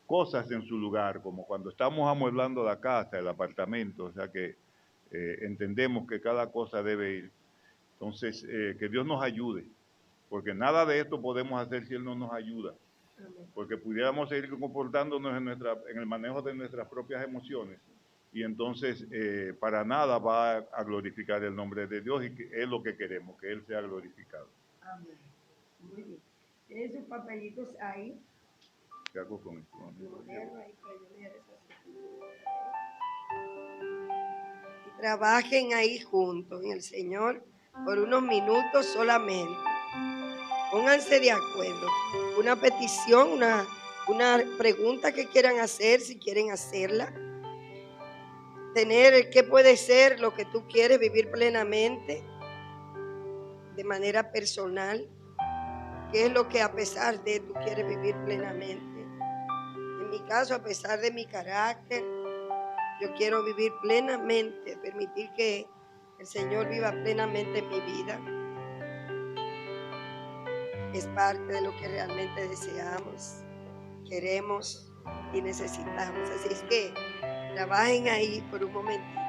Speaker 1: cosas en su lugar, como cuando estamos amueblando la casa, el apartamento, o sea que entendemos que cada cosa debe ir. Entonces, que Dios nos ayude, porque nada de esto podemos hacer si Él no nos ayuda, porque pudiéramos seguir comportándonos en el manejo de nuestras propias emociones, y entonces para nada va a glorificar el nombre de Dios, y que es lo que queremos, que Él sea glorificado.
Speaker 2: Amén. Muy bien. Tienen sus papelitos ahí.
Speaker 1: ¿Qué hago con esto?
Speaker 2: Y trabajen ahí juntos en el Señor por unos minutos solamente. Pónganse de acuerdo. Una petición, una pregunta que quieran hacer, si quieren hacerla. Tener qué puede ser lo que tú quieres vivir plenamente, de manera personal. ¿Qué es lo que a pesar de tú quieres vivir plenamente? En mi caso, a pesar de mi carácter, yo quiero vivir plenamente, permitir que el Señor viva plenamente en mi vida. Es parte de lo que realmente deseamos, queremos y necesitamos. Así es que trabajen ahí por un momento.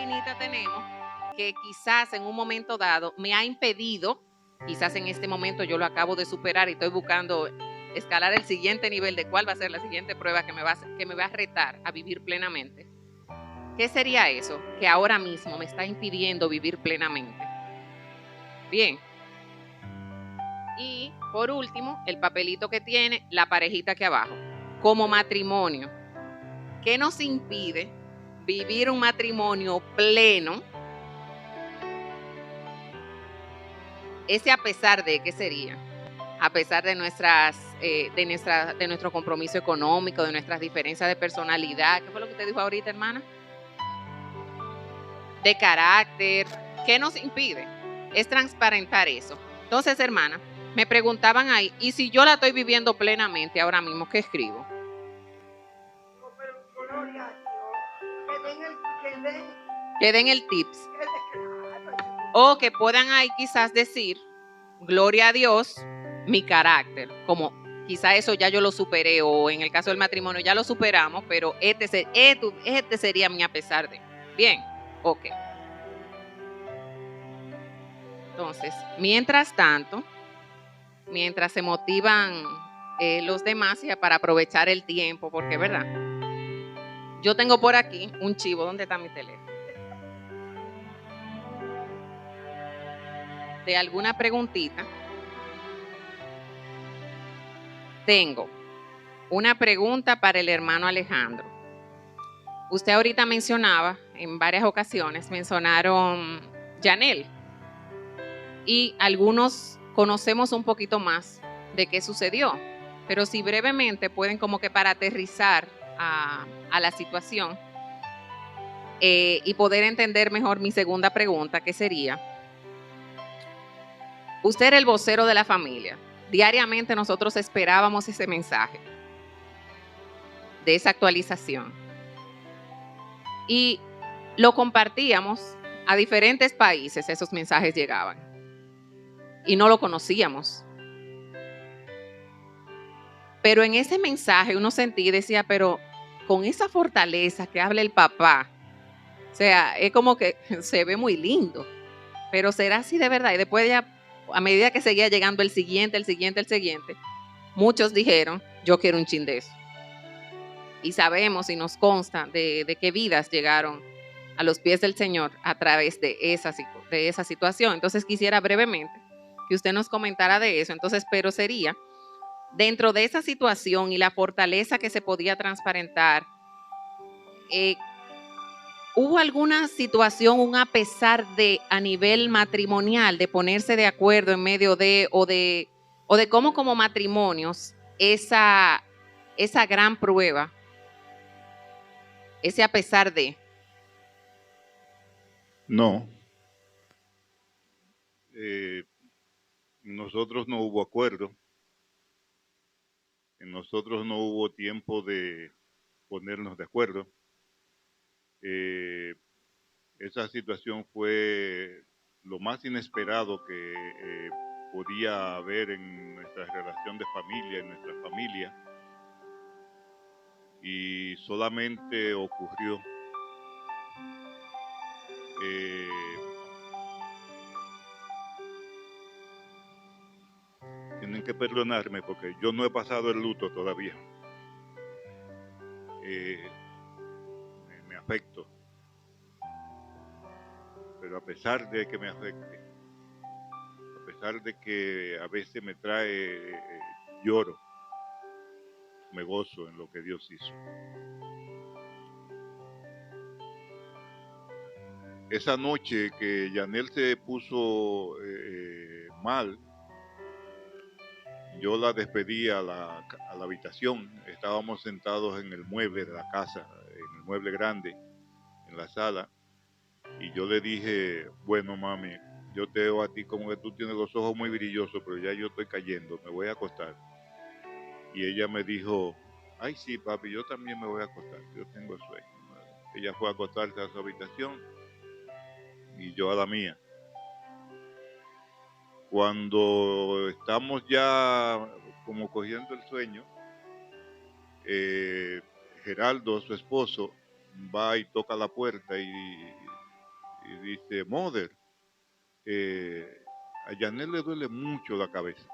Speaker 3: espinita tenemos que quizás en un momento dado me ha impedido, quizás en este momento yo lo acabo de superar y estoy buscando escalar el siguiente nivel de cuál va a ser la siguiente prueba que me va a retar a vivir plenamente. ¿Qué sería eso? Que ahora mismo me está impidiendo vivir plenamente. Bien. Y por último, el papelito que tiene la parejita aquí abajo. Como matrimonio, ¿qué nos impide vivir un matrimonio pleno? Ese a pesar de, ¿qué sería? A pesar de de nuestro compromiso económico, de nuestras diferencias de personalidad. ¿Qué fue lo que usted dijo ahorita, hermana? De carácter. ¿Qué nos impide? Es transparentar eso. Entonces, hermana, me preguntaban ahí, ¿y si yo la estoy viviendo plenamente ahora mismo, qué escribo? Que den el tips. O que puedan ahí quizás decir, gloria a Dios, mi carácter. Como quizás eso ya yo lo superé, o en el caso del matrimonio ya lo superamos, pero este sería mi a pesar de. Bien, ok. Entonces, mientras tanto, mientras se motivan los demás ya para aprovechar el tiempo, porque verdad, yo tengo por aquí un chivo. ¿Dónde está mi teléfono? De alguna preguntita. Tengo una pregunta para el hermano Alejandro. Usted ahorita mencionaba, en varias ocasiones, mencionaron Yanel. Y algunos conocemos un poquito más de qué sucedió. Pero si brevemente pueden como que para aterrizar a la situación y poder entender mejor mi segunda pregunta, que sería, usted era el vocero de la familia. Diariamente nosotros esperábamos ese mensaje de esa actualización. Y lo compartíamos a diferentes países, esos mensajes llegaban. Y no lo conocíamos. Pero en ese mensaje uno sentía y decía, pero con esa fortaleza que habla el papá, o sea, es como que se ve muy lindo, pero será así de verdad. Y después ya, a medida que seguía llegando el siguiente, muchos dijeron, yo quiero un chin de eso. Y sabemos y nos consta de qué vidas llegaron a los pies del Señor a través de esa situación. Entonces quisiera brevemente que usted nos comentara de eso. Entonces, pero sería, dentro de esa situación y la fortaleza que se podía transparentar, ¿hubo alguna situación, un a pesar de a nivel matrimonial, de ponerse de acuerdo en medio de, o de cómo como matrimonios, esa gran prueba, ese a pesar de?
Speaker 1: No. Nosotros no hubo acuerdo. En nosotros no hubo tiempo de ponernos de acuerdo. Esa situación fue lo más inesperado que podía haber en nuestra relación de familia, en nuestra familia, y solamente ocurrió. Tienen que perdonarme porque yo no he pasado el luto todavía. Me afecto. Pero a pesar de que me afecte, a pesar de que a veces me trae lloro, me gozo en lo que Dios hizo. Esa noche que Yanel se puso mal, yo la despedí a la habitación. Estábamos sentados en el mueble de la casa, en el mueble grande, en la sala. Y yo le dije, bueno, mami, yo te veo a ti como que tú tienes los ojos muy brillosos, pero ya yo estoy cayendo, me voy a acostar. Y ella me dijo, ay, sí, papi, yo también me voy a acostar, yo tengo sueño. Ella fue a acostarse a su habitación y yo a la mía. Cuando estamos ya como cogiendo el sueño, Geraldo, su esposo, va y toca la puerta y y dice, Mother, a Yanel le duele mucho la cabeza.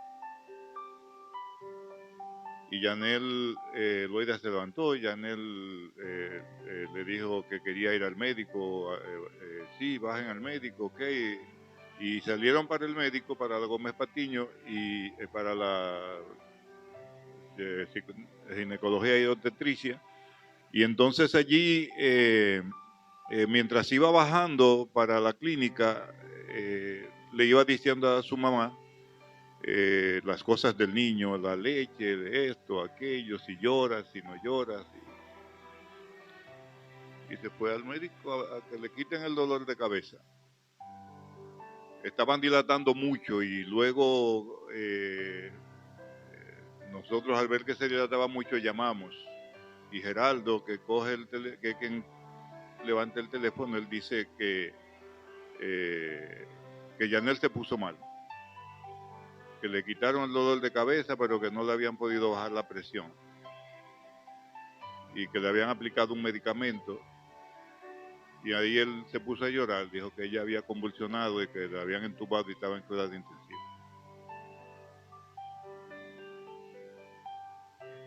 Speaker 1: Y Yanel, Loida se levantó, Yanel le dijo que quería ir al médico, sí, bajen al médico, ok. Y salieron para el médico, para la Gómez Patiño y para la ginecología y obstetricia. Y entonces allí, mientras iba bajando para la clínica, le iba diciendo a su mamá las cosas del niño, la leche, de esto, aquello, si lloras, si no lloras. Y se fue al médico a que le quiten el dolor de cabeza. Estaban dilatando mucho y luego nosotros al ver que se dilataba mucho llamamos. Y Geraldo, que coge que quien levanta el teléfono, él dice que Yanel se puso mal, que le quitaron el dolor de cabeza, pero que no le habían podido bajar la presión y que le habían aplicado un medicamento. Y ahí él se puso a llorar, dijo que ella había convulsionado y que la habían entubado y estaba en cuidados intensivos.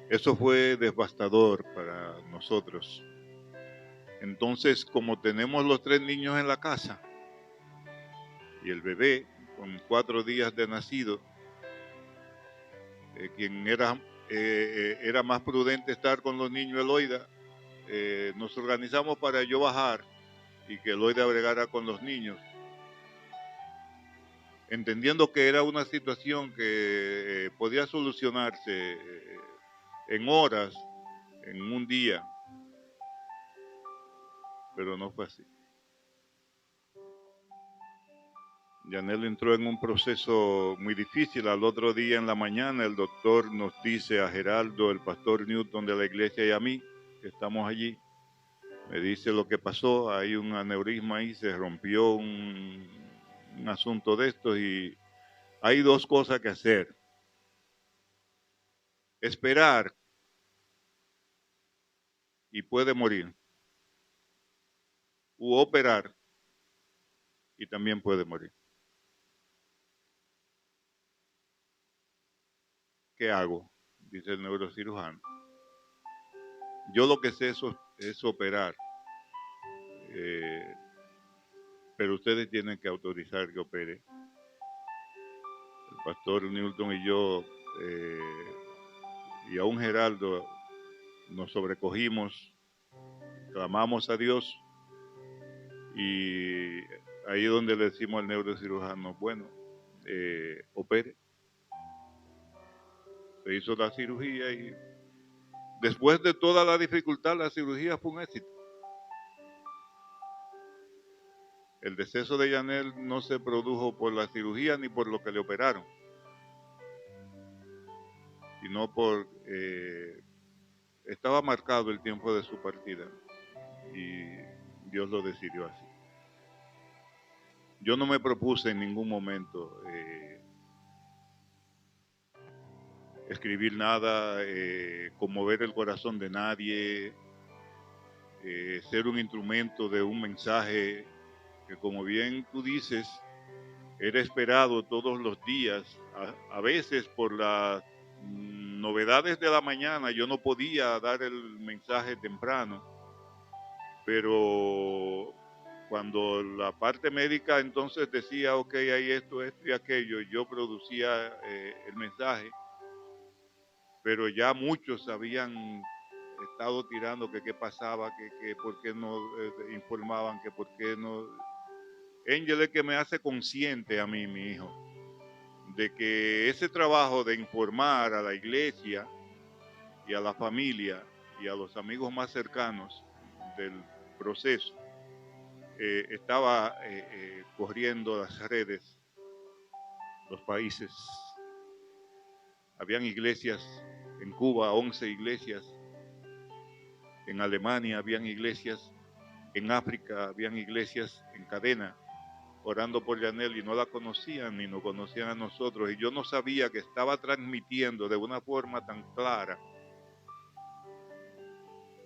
Speaker 1: Eso fue devastador para nosotros. Entonces, como tenemos los 3 niños en la casa y el bebé con 4 días de nacido, quien era más prudente estar con los niños Eloida, nos organizamos para yo bajar y que Eloida bregara con los niños, entendiendo que era una situación que podía solucionarse en horas, en un día, pero no fue así. Yanel entró en un proceso muy difícil. Al otro día en la mañana el doctor nos dice a Geraldo, el pastor Newton de la iglesia y a mí, que estamos allí, me dice lo que pasó, hay un aneurisma ahí, se rompió un asunto de estos y hay 2 cosas que hacer. Esperar y puede morir. U operar y también puede morir. ¿Qué hago? Dice el neurocirujano. Yo lo que sé es operar, pero ustedes tienen que autorizar que opere. El pastor Newton y yo, y aún Geraldo, nos sobrecogimos, clamamos a Dios y ahí es donde le decimos al neurocirujano, bueno, opere. Se hizo la cirugía y después de toda la dificultad, la cirugía fue un éxito. El deceso de Yanel no se produjo por la cirugía ni por lo que le operaron, sino por estaba marcado el tiempo de su partida y Dios lo decidió así. Yo no me propuse en ningún momento escribir nada, conmover el corazón de nadie, ser un instrumento de un mensaje que, como bien tú dices, era esperado todos los días. A veces por las novedades de la mañana yo no podía dar el mensaje temprano, pero cuando la parte médica entonces decía, ok, hay esto, esto y aquello, yo producía el mensaje, pero ya muchos habían estado tirando que qué pasaba, que por qué no informaban, que por qué no. Ángel es que me hace consciente a mí, mi hijo, de que ese trabajo de informar a la iglesia y a la familia y a los amigos más cercanos del proceso estaba corriendo las redes, los países. Habían iglesias en Cuba, 11 iglesias, en Alemania habían iglesias, en África habían iglesias en cadena, orando por Yanel y no la conocían ni nos conocían a nosotros. Y yo no sabía que estaba transmitiendo de una forma tan clara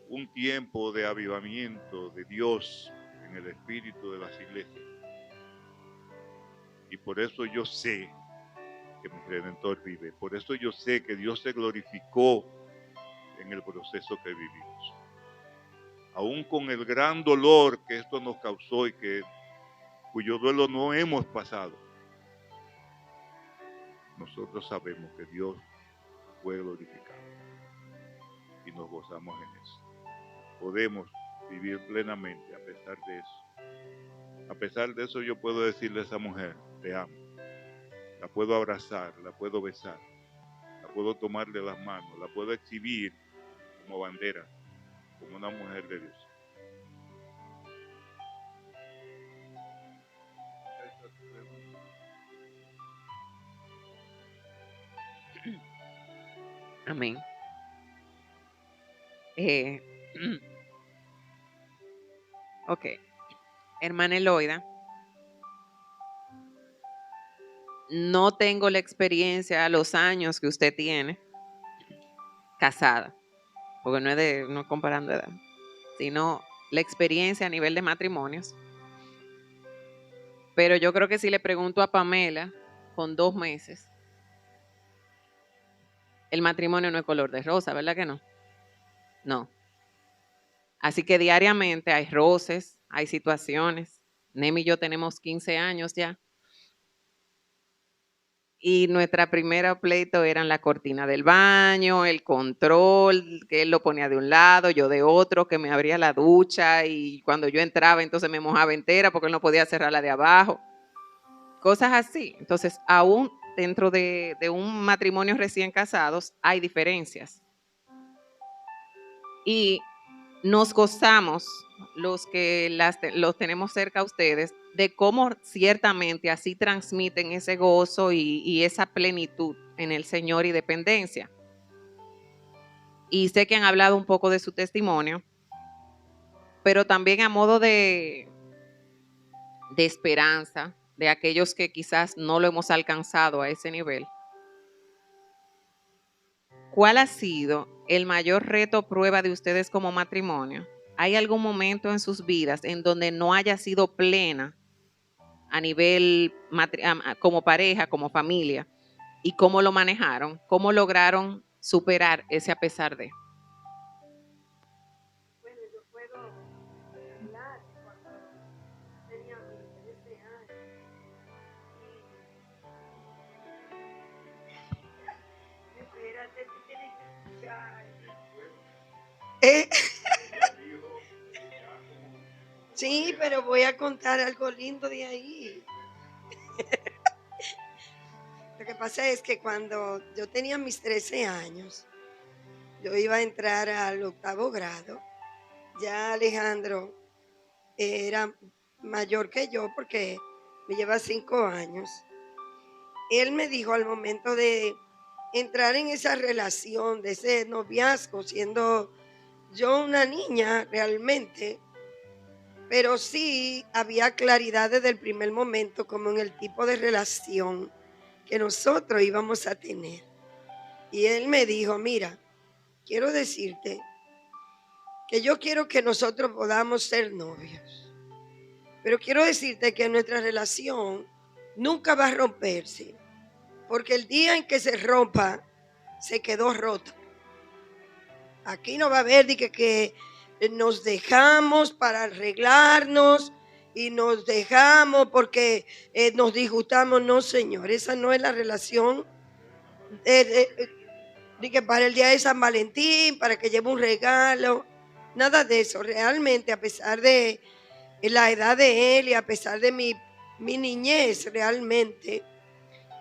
Speaker 1: un tiempo de avivamiento de Dios en en el espíritu de las iglesias. Y por eso yo sé que mi Redentor vive. Por eso yo sé que Dios se glorificó en el proceso que vivimos. Aún con el gran dolor que esto nos causó y cuyo duelo no hemos pasado, nosotros sabemos que Dios fue glorificado y nos gozamos en eso. Podemos vivir plenamente a pesar de eso. A pesar de eso, yo puedo decirle a esa mujer, te amo. La puedo abrazar, la puedo besar, la puedo tomar de las manos, la puedo exhibir como bandera, como una mujer de Dios.
Speaker 3: Amén. Ok. Hermana Eloida, no tengo la experiencia a los años que usted tiene casada, porque no es comparando edad, sino la experiencia a nivel de matrimonios. Pero yo creo que si le pregunto a Pamela, con 2 meses, el matrimonio no es color de rosa, ¿verdad que no? No. Así que diariamente hay roces, hay situaciones. Nemi y yo tenemos 15 años ya. Y nuestra primera pleito eran la cortina del baño, el control, que él lo ponía de un lado, yo de otro, que me abría la ducha y cuando yo entraba entonces me mojaba entera porque él no podía cerrar la de abajo. Cosas así. Entonces, aún dentro de un matrimonio recién casados hay diferencias. Y nos gozamos los que los tenemos cerca a ustedes de cómo ciertamente así transmiten ese gozo y esa plenitud en el Señor y dependencia. Y sé que han hablado un poco de su testimonio, pero también a modo de esperanza de aquellos que quizás no lo hemos alcanzado a ese nivel. ¿Cuál ha sido el mayor reto o prueba de ustedes como matrimonio? ¿Hay algún momento en sus vidas en donde no haya sido plena a nivel como pareja, como familia? ¿Y cómo lo manejaron? ¿Cómo lograron superar ese a pesar de?
Speaker 2: Bueno, yo puedo hablar cuando tenía mis 13 años. Espérate, tú tienes que escuchar. Sí, pero voy a contar algo lindo de ahí. Lo que pasa es que cuando yo tenía mis 13 años, yo iba a entrar al 8º grado. Ya Alejandro era mayor que yo porque me lleva 5 años. Él me dijo al momento de entrar en esa relación, de ese noviazgo, siendo yo una niña realmente, pero sí había claridad desde el primer momento como en el tipo de relación que nosotros íbamos a tener. Y él me dijo, mira, quiero decirte que yo quiero que nosotros podamos ser novios, pero quiero decirte que nuestra relación nunca va a romperse, porque el día en que se rompa, se quedó rota. Aquí no va a haber de que nos dejamos para arreglarnos y nos dejamos porque nos disgustamos. No, señor, esa no es la relación de que para el día de San Valentín, para que lleve un regalo, nada de eso. Realmente, a pesar de la edad de él y a pesar de mi niñez, realmente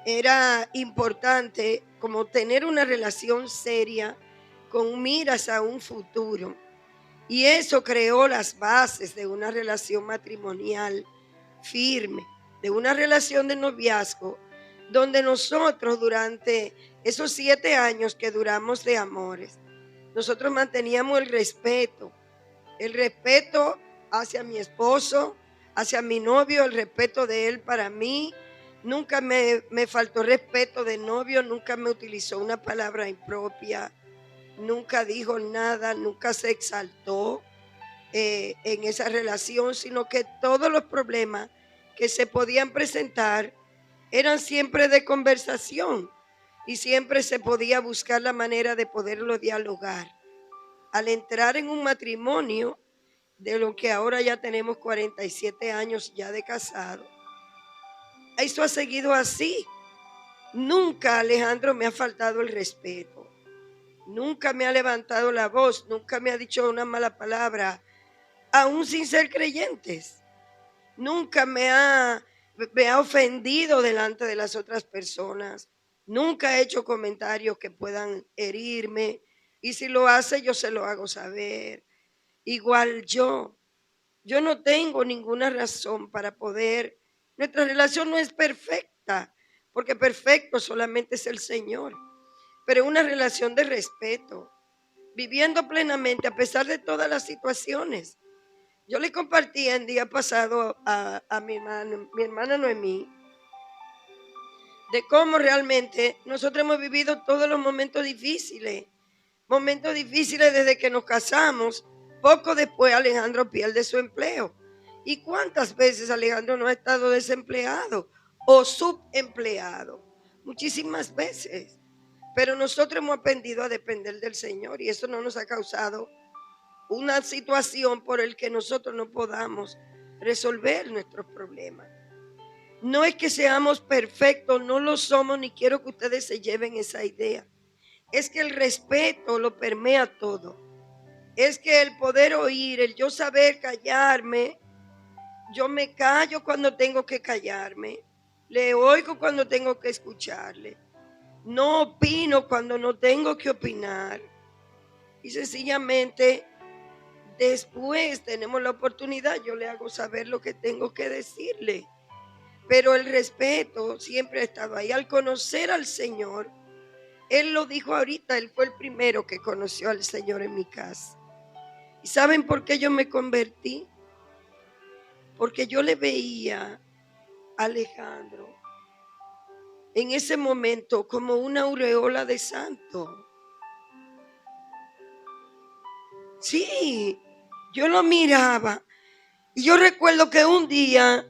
Speaker 2: era importante como tener una relación seria con miras a un futuro. Y eso creó las bases de una relación matrimonial firme, de una relación de noviazgo, donde nosotros durante esos 7 años que duramos de amores, nosotros manteníamos el respeto hacia mi esposo, hacia mi novio, el respeto de él para mí. Nunca me faltó respeto de novio, nunca me utilizó una palabra impropia, nunca dijo nada, nunca se exaltó. en esa relación, sino que todos los problemas que se podían presentar eran siempre de conversación y siempre se podía buscar la manera de poderlo dialogar. Al entrar en un matrimonio, de lo que ahora ya tenemos 47 años ya de casado, eso ha seguido así. Nunca, Alejandro, me ha faltado el respeto. Nunca me ha levantado la voz, nunca me ha dicho una mala palabra, aún sin ser creyentes. Nunca me ha ofendido delante de las otras personas. Nunca ha hecho comentarios que puedan herirme. Y si lo hace, yo se lo hago saber. Igual yo no tengo ninguna razón para poder. Nuestra relación no es perfecta, porque perfecto solamente es el Señor. Pero una relación de respeto, viviendo plenamente a pesar de todas las situaciones. Yo le compartí el día pasado a mi hermana Noemí, de cómo realmente nosotros hemos vivido todos los momentos difíciles desde que nos casamos. Poco después Alejandro pierde su empleo. ¿Y cuántas veces Alejandro no ha estado desempleado o subempleado? Muchísimas veces. Pero nosotros hemos aprendido a depender del Señor y eso no nos ha causado una situación por el que nosotros no podamos resolver nuestros problemas. No es que seamos perfectos, no lo somos, ni quiero que ustedes se lleven esa idea. Es que el respeto lo permea todo. Es que el poder oír, el yo saber callarme, yo me callo cuando tengo que callarme, le oigo cuando tengo que escucharle, no opino cuando no tengo que opinar. Y sencillamente después tenemos la oportunidad, yo le hago saber lo que tengo que decirle. Pero el respeto siempre ha estado ahí. Al conocer al Señor, Él lo dijo ahorita, Él fue el primero que conoció al Señor en mi casa. ¿Y saben por qué yo me convertí? Porque yo le veía a Alejandro en ese momento como una aureola de santo. Sí, yo lo miraba. Y yo recuerdo que un día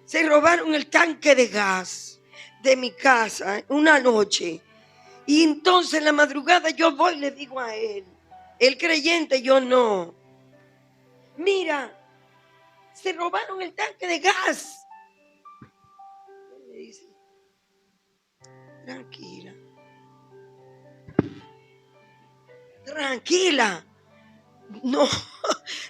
Speaker 2: se robaron el tanque de gas de mi casa una noche. Y entonces en la madrugada yo voy y le digo a él, el creyente, yo no. Mira, se robaron el tanque de gas. Él me dice, tranquila. Tranquila. No,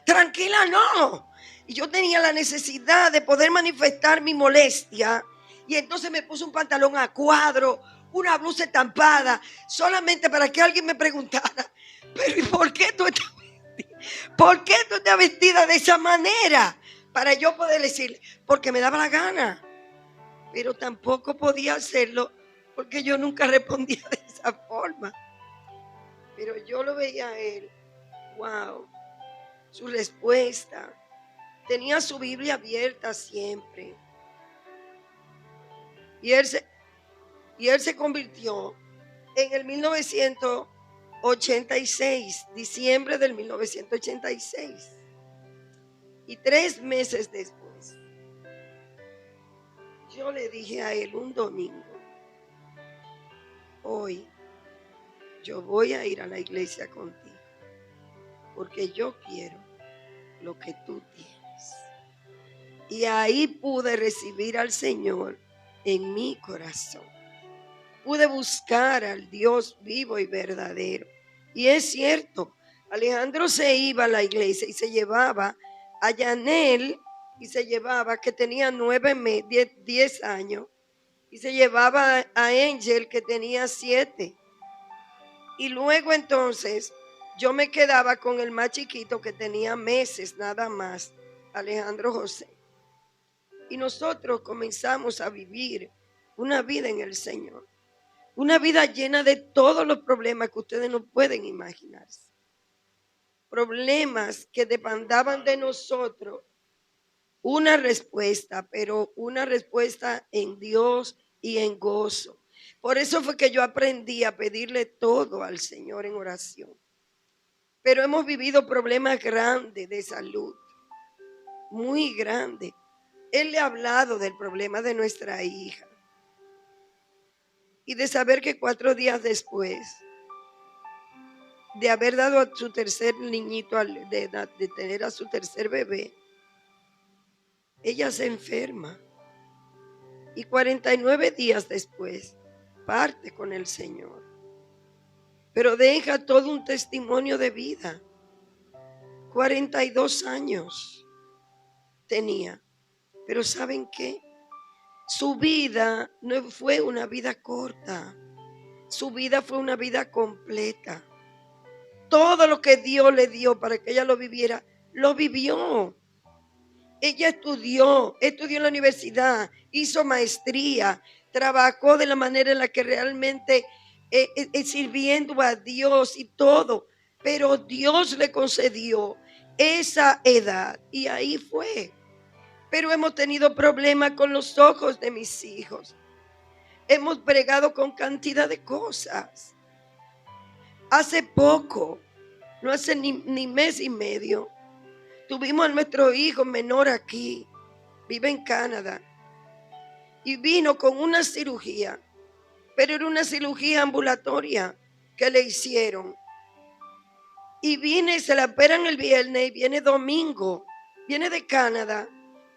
Speaker 2: tranquila no. Y yo tenía la necesidad de poder manifestar mi molestia. Y entonces me puse un pantalón a cuadro, una blusa estampada, solamente para que alguien me preguntara, pero ¿y por qué tú estás vestida? ¿Por qué tú estás vestida de esa manera? Para yo poder decir, porque me daba la gana. Pero tampoco podía hacerlo porque yo nunca respondía de esa forma. Pero yo lo veía a él, wow, su respuesta. Tenía su Biblia abierta siempre. Y él se convirtió en el 1986, diciembre del 1986. Y 3 meses después, yo le dije a él un domingo, hoy yo voy a ir a la iglesia contigo, porque yo quiero lo que tú tienes. Y ahí pude recibir al Señor en mi corazón. Pude buscar al Dios vivo y verdadero. Y es cierto, Alejandro se iba a la iglesia y se llevaba a Yanel, y se llevaba, que tenía 10 años, y se llevaba a Angel, que tenía 7. Y luego entonces yo me quedaba con el más chiquito, que tenía meses nada más, Alejandro José. Y nosotros comenzamos a vivir una vida en el Señor. Una vida llena de todos los problemas que ustedes no pueden imaginarse. Problemas que demandaban de nosotros una respuesta, pero una respuesta en Dios y en gozo. Por eso fue que yo aprendí a pedirle todo al Señor en oración. pero hemos vivido problemas grandes de salud, muy grandes. Él le ha hablado del problema de nuestra hija y de saber que 4 días después de haber dado a su tercer niñito, de tener a su tercer bebé, ella se enferma y 49 días después parte con el Señor. Pero deja todo un testimonio de vida. 42 años tenía. Pero ¿saben qué? Su vida no fue una vida corta. Su vida fue una vida completa. Todo lo que Dios le dio para que ella lo viviera, lo vivió. Ella estudió en la universidad, hizo maestría, trabajó de la manera en la que realmente sirviendo a Dios y todo. Pero Dios le concedió esa edad y ahí fue. Pero hemos tenido problemas con los ojos de mis hijos. Hemos bregado con cantidad de cosas. Hace poco, no hace ni mes y medio, tuvimos a nuestro hijo menor aquí, vive en Canadá, y vino con una cirugía, pero era una cirugía ambulatoria que le hicieron. Y viene, se la operan el viernes y viene domingo, viene de Canadá,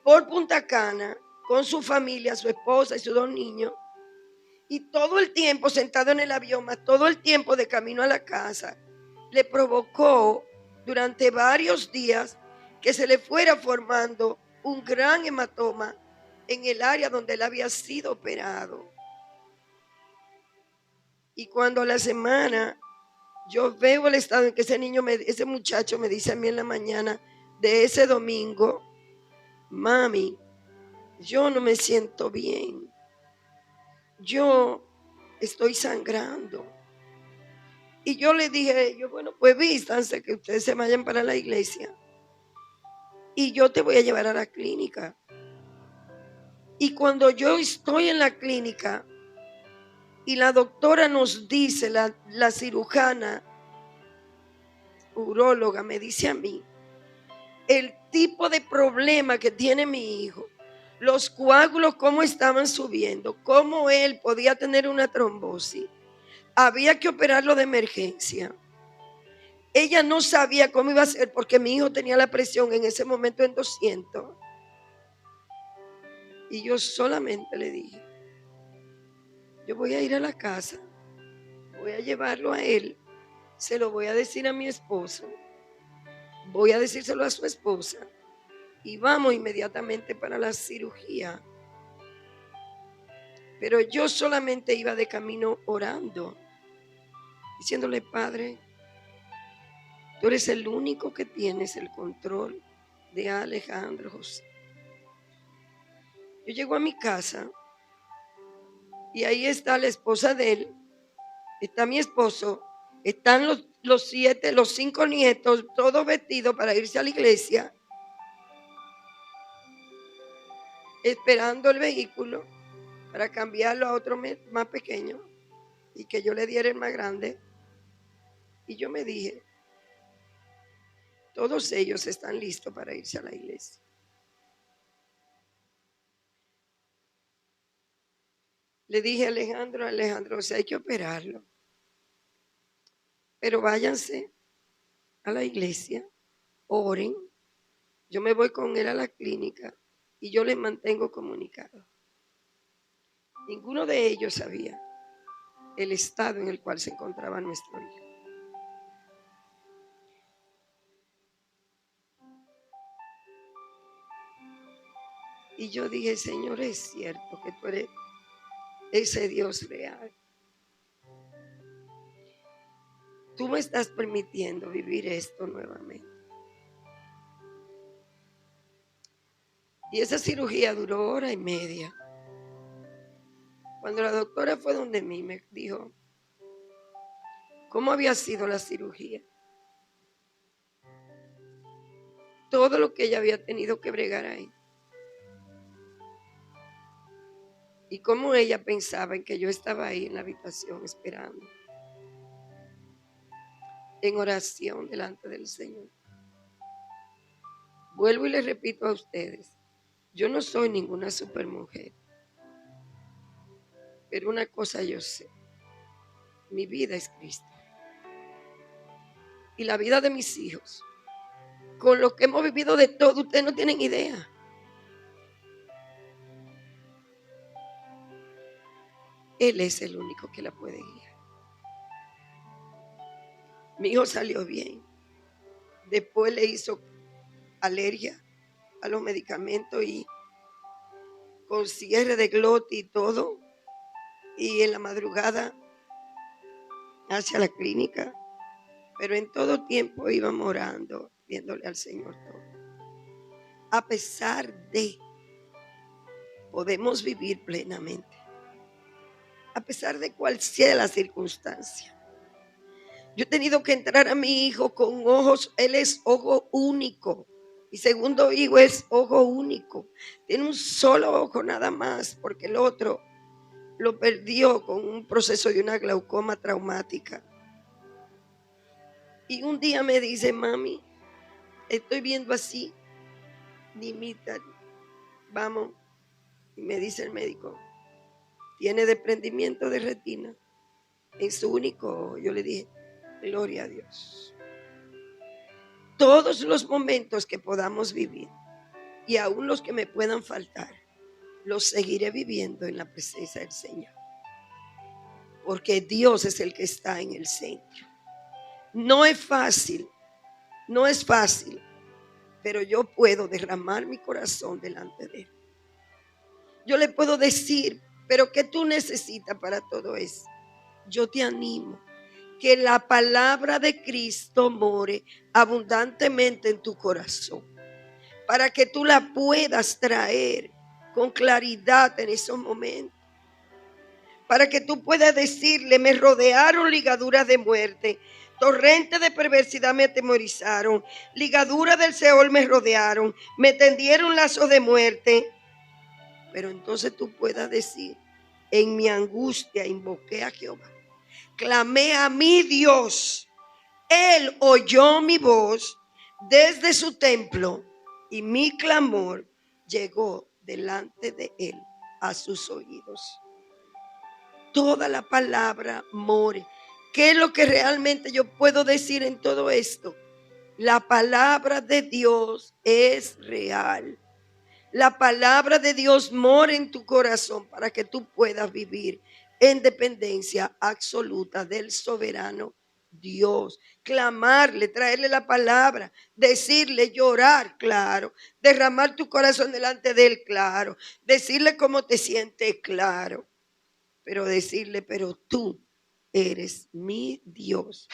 Speaker 2: por Punta Cana, con su familia, su esposa y sus 2 niños, y todo el tiempo sentado en el avión, más todo el tiempo de camino a la casa, le provocó durante varios días que se le fuera formando un gran hematoma en el área donde él había sido operado. Y cuando a la semana yo veo el estado en que ese muchacho me dice a mí en la mañana de ese domingo, mami, yo no me siento bien. Yo estoy sangrando. Y yo le dije a ellos, bueno, pues vístanse que ustedes se vayan para la iglesia. Y yo te voy a llevar a la clínica. Y cuando yo estoy en la clínica y la doctora nos dice, la cirujana, uróloga, me dice a mí, el tipo de problema que tiene mi hijo, los coágulos cómo estaban subiendo, cómo él podía tener una trombosis, había que operarlo de emergencia. Ella no sabía cómo iba a ser porque mi hijo tenía la presión en ese momento en 200. Y yo solamente le dije, yo voy a ir a la casa, voy a llevarlo a él, se lo voy a decir a mi esposo, voy a decírselo a su esposa y vamos inmediatamente para la cirugía. Pero yo solamente iba de camino orando, diciéndole, Padre, tú eres el único que tienes el control de Alejandro José. Yo llego a mi casa y ahí está la esposa de él, está mi esposo, están los 5 nietos, todos vestidos para irse a la iglesia, esperando el vehículo para cambiarlo a otro más pequeño y que yo le diera el más grande. Y yo me dije, todos ellos están listos para irse a la iglesia. Le dije a Alejandro, o sea, hay que operarlo. Pero váyanse a la iglesia, oren. Yo me voy con él a la clínica y yo les mantengo comunicado. Ninguno de ellos sabía el estado en el cual se encontraba nuestro hijo. Y yo dije, Señor, es cierto que tú eres ese Dios real. Tú me estás permitiendo vivir esto nuevamente. Y esa cirugía duró 1 hora y media. Cuando la doctora fue donde mí, me dijo, ¿cómo había sido la cirugía? Todo lo que ella había tenido que bregar ahí. Y cómo ella pensaba en que yo estaba ahí en la habitación esperando. en oración delante del Señor. Vuelvo y les repito a ustedes, yo no soy ninguna supermujer, pero una cosa yo sé, mi vida es Cristo. Y la vida de mis hijos, con lo que hemos vivido de todo, ustedes no tienen idea. Él es el único que la puede guiar. Mi hijo salió bien. Después le hizo alergia a los medicamentos y con cierre de glotis y todo. Y en la madrugada hacia la clínica. Pero en todo tiempo íbamos orando, viéndole al Señor todo. A pesar de, podemos vivir plenamente. A pesar de cual sea la circunstancia. Yo he tenido que entrar a mi hijo con ojos, él es ojo único. Mi segundo hijo es ojo único. Tiene un solo ojo nada más, porque el otro lo perdió con un proceso de una glaucoma traumática. Y un día me dice, mami, estoy viendo así, nimita, vamos. Y me dice el médico, tiene desprendimiento de retina en su único ojo. Yo le dije, gloria a Dios. Todos los momentos que podamos vivir y aún los que me puedan faltar, los seguiré viviendo en la presencia del Señor. Porque Dios es el que está en el centro. No es fácil, pero yo puedo derramar mi corazón delante de Él. Yo le puedo decir, pero ¿qué tú necesitas para todo eso? Yo te animo que la palabra de Cristo more abundantemente en tu corazón, para que tú la puedas traer con claridad en esos momentos, para que tú puedas decirle, me rodearon ligaduras de muerte, torrentes de perversidad me atemorizaron, ligaduras del Seol me rodearon, me tendieron lazos de muerte. Pero entonces tú puedas decir, en mi angustia invoqué a Jehová, clamé a mi Dios, Él oyó mi voz desde su templo y mi clamor llegó delante de Él a sus oídos. Toda la palabra more. ¿Qué es lo que realmente yo puedo decir en todo esto? La palabra de Dios es real. La palabra de Dios mora en tu corazón para que tú puedas vivir en dependencia absoluta del soberano Dios. Clamarle, traerle la palabra, decirle, llorar, claro. Derramar tu corazón delante de Él, claro. Decirle cómo te sientes, claro. Pero decirle, pero tú eres mi Dios.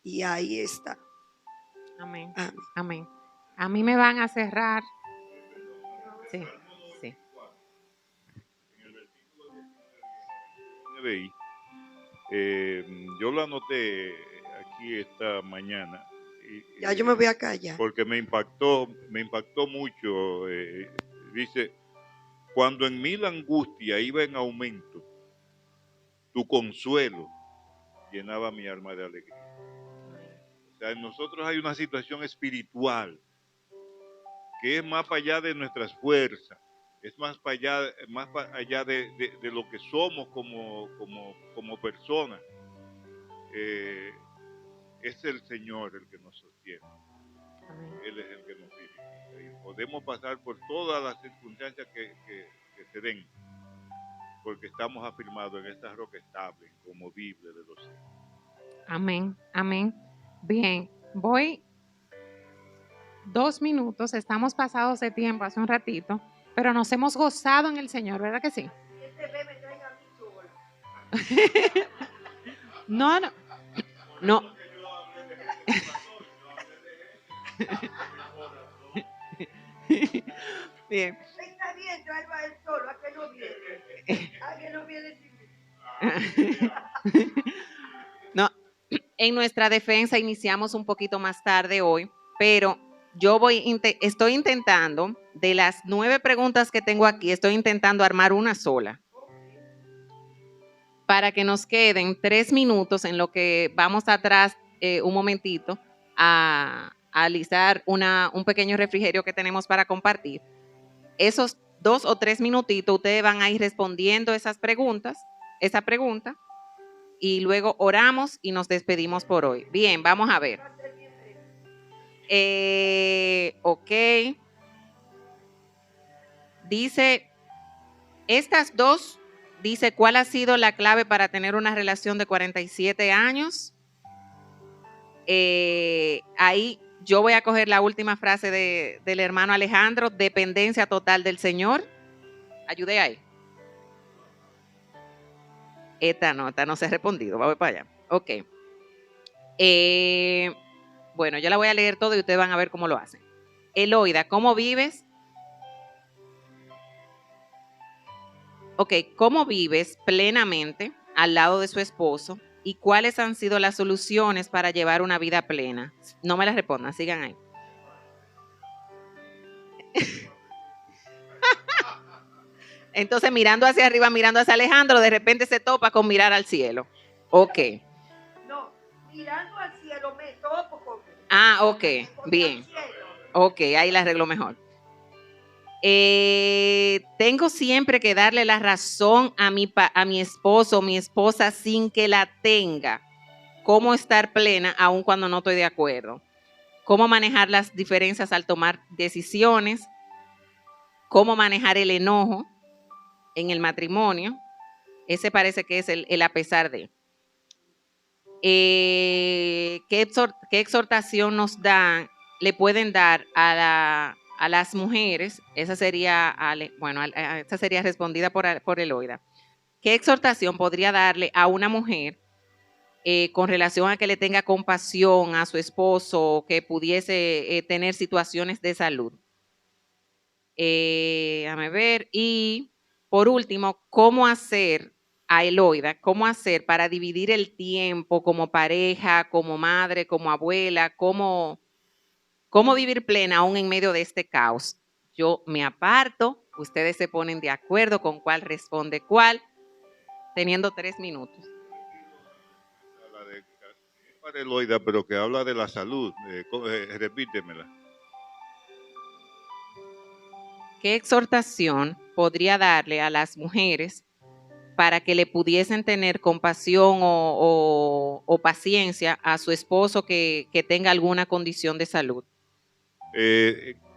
Speaker 2: Y ahí está.
Speaker 3: Amén.
Speaker 2: Amén.
Speaker 3: Amén. A mí me van a cerrar. Sí, sí.
Speaker 1: Yo lo anoté aquí esta mañana.
Speaker 2: Ya yo me voy a callar.
Speaker 1: Porque me impactó mucho. Dice, cuando en mí la angustia iba en aumento, tu consuelo llenaba mi alma de alegría. O sea, en nosotros hay una situación espiritual que es más para allá de nuestras fuerzas, es más para allá de lo que somos como personas. Es el Señor el que nos sostiene.
Speaker 3: Amén.
Speaker 1: Él es el que nos vive. Y podemos pasar por todas las circunstancias que se den, porque estamos afirmados en esta roca estable, inconmovible de los cielos.
Speaker 3: Amén, amén. Bien, voy 2 minutos, estamos pasados de tiempo hace un ratito, pero nos hemos gozado en el Señor, ¿verdad que sí? No, no, no. Bien.
Speaker 2: Está bien, tráelo a él solo, a que no viene. A que no viene.
Speaker 3: No, en nuestra defensa iniciamos un poquito más tarde hoy, pero estoy intentando, de las 9 preguntas que tengo aquí, estoy intentando armar una sola. Para que nos queden 3 minutos en lo que vamos atrás un momentito a alisar un pequeño refrigerio que tenemos para compartir. Esos 2 o 3 minutitos ustedes van a ir respondiendo esa pregunta, y luego oramos y nos despedimos por hoy. Bien, vamos a ver. Ok. Dice, estas dos, dice, ¿cuál ha sido la clave para tener una relación de 47 años? Ahí yo voy a coger la última frase del hermano Alejandro, dependencia total del Señor. Ayude ahí. Esta no se ha respondido. Vamos para allá. Ok. Bueno, yo la voy a leer todo y ustedes van a ver cómo lo hacen. Eloida, ¿cómo vives? Ok, ¿cómo vives plenamente al lado de su esposo? ¿Y cuáles han sido las soluciones para llevar una vida plena? No me las respondan, sigan ahí. Entonces, mirando hacia arriba, mirando hacia Alejandro, de repente se topa con mirar al cielo. Ok.
Speaker 2: No, mirando al cielo me topo con él.
Speaker 3: Ah, ok, bien. Ok, ahí la arreglo mejor. Tengo siempre que darle la razón a mi esposo o mi esposa sin que la tenga. ¿Cómo estar plena aun cuando no estoy de acuerdo? ¿Cómo manejar las diferencias al tomar decisiones? ¿Cómo manejar el enojo en el matrimonio? Ese parece que es el a pesar de. ¿Qué exhortación le pueden dar a las mujeres? Esa sería, esta sería respondida por Eloida. ¿Qué exhortación podría darle a una mujer con relación a que le tenga compasión a su esposo, que pudiese tener situaciones de salud? Déjame ver. Y por último, ¿cómo hacer a Eloida? ¿Cómo hacer para dividir el tiempo como pareja, como madre, como abuela? ¿Cómo vivir plena aún en medio de este caos? Yo me aparto, ustedes se ponen de acuerdo con cuál responde cuál, teniendo 3 minutos.
Speaker 1: Para Eloida, pero que habla de la salud. Repítemela.
Speaker 3: ¿Qué exhortación podría darle a las mujeres para que le pudiesen tener compasión o paciencia a su esposo que tenga alguna condición de salud?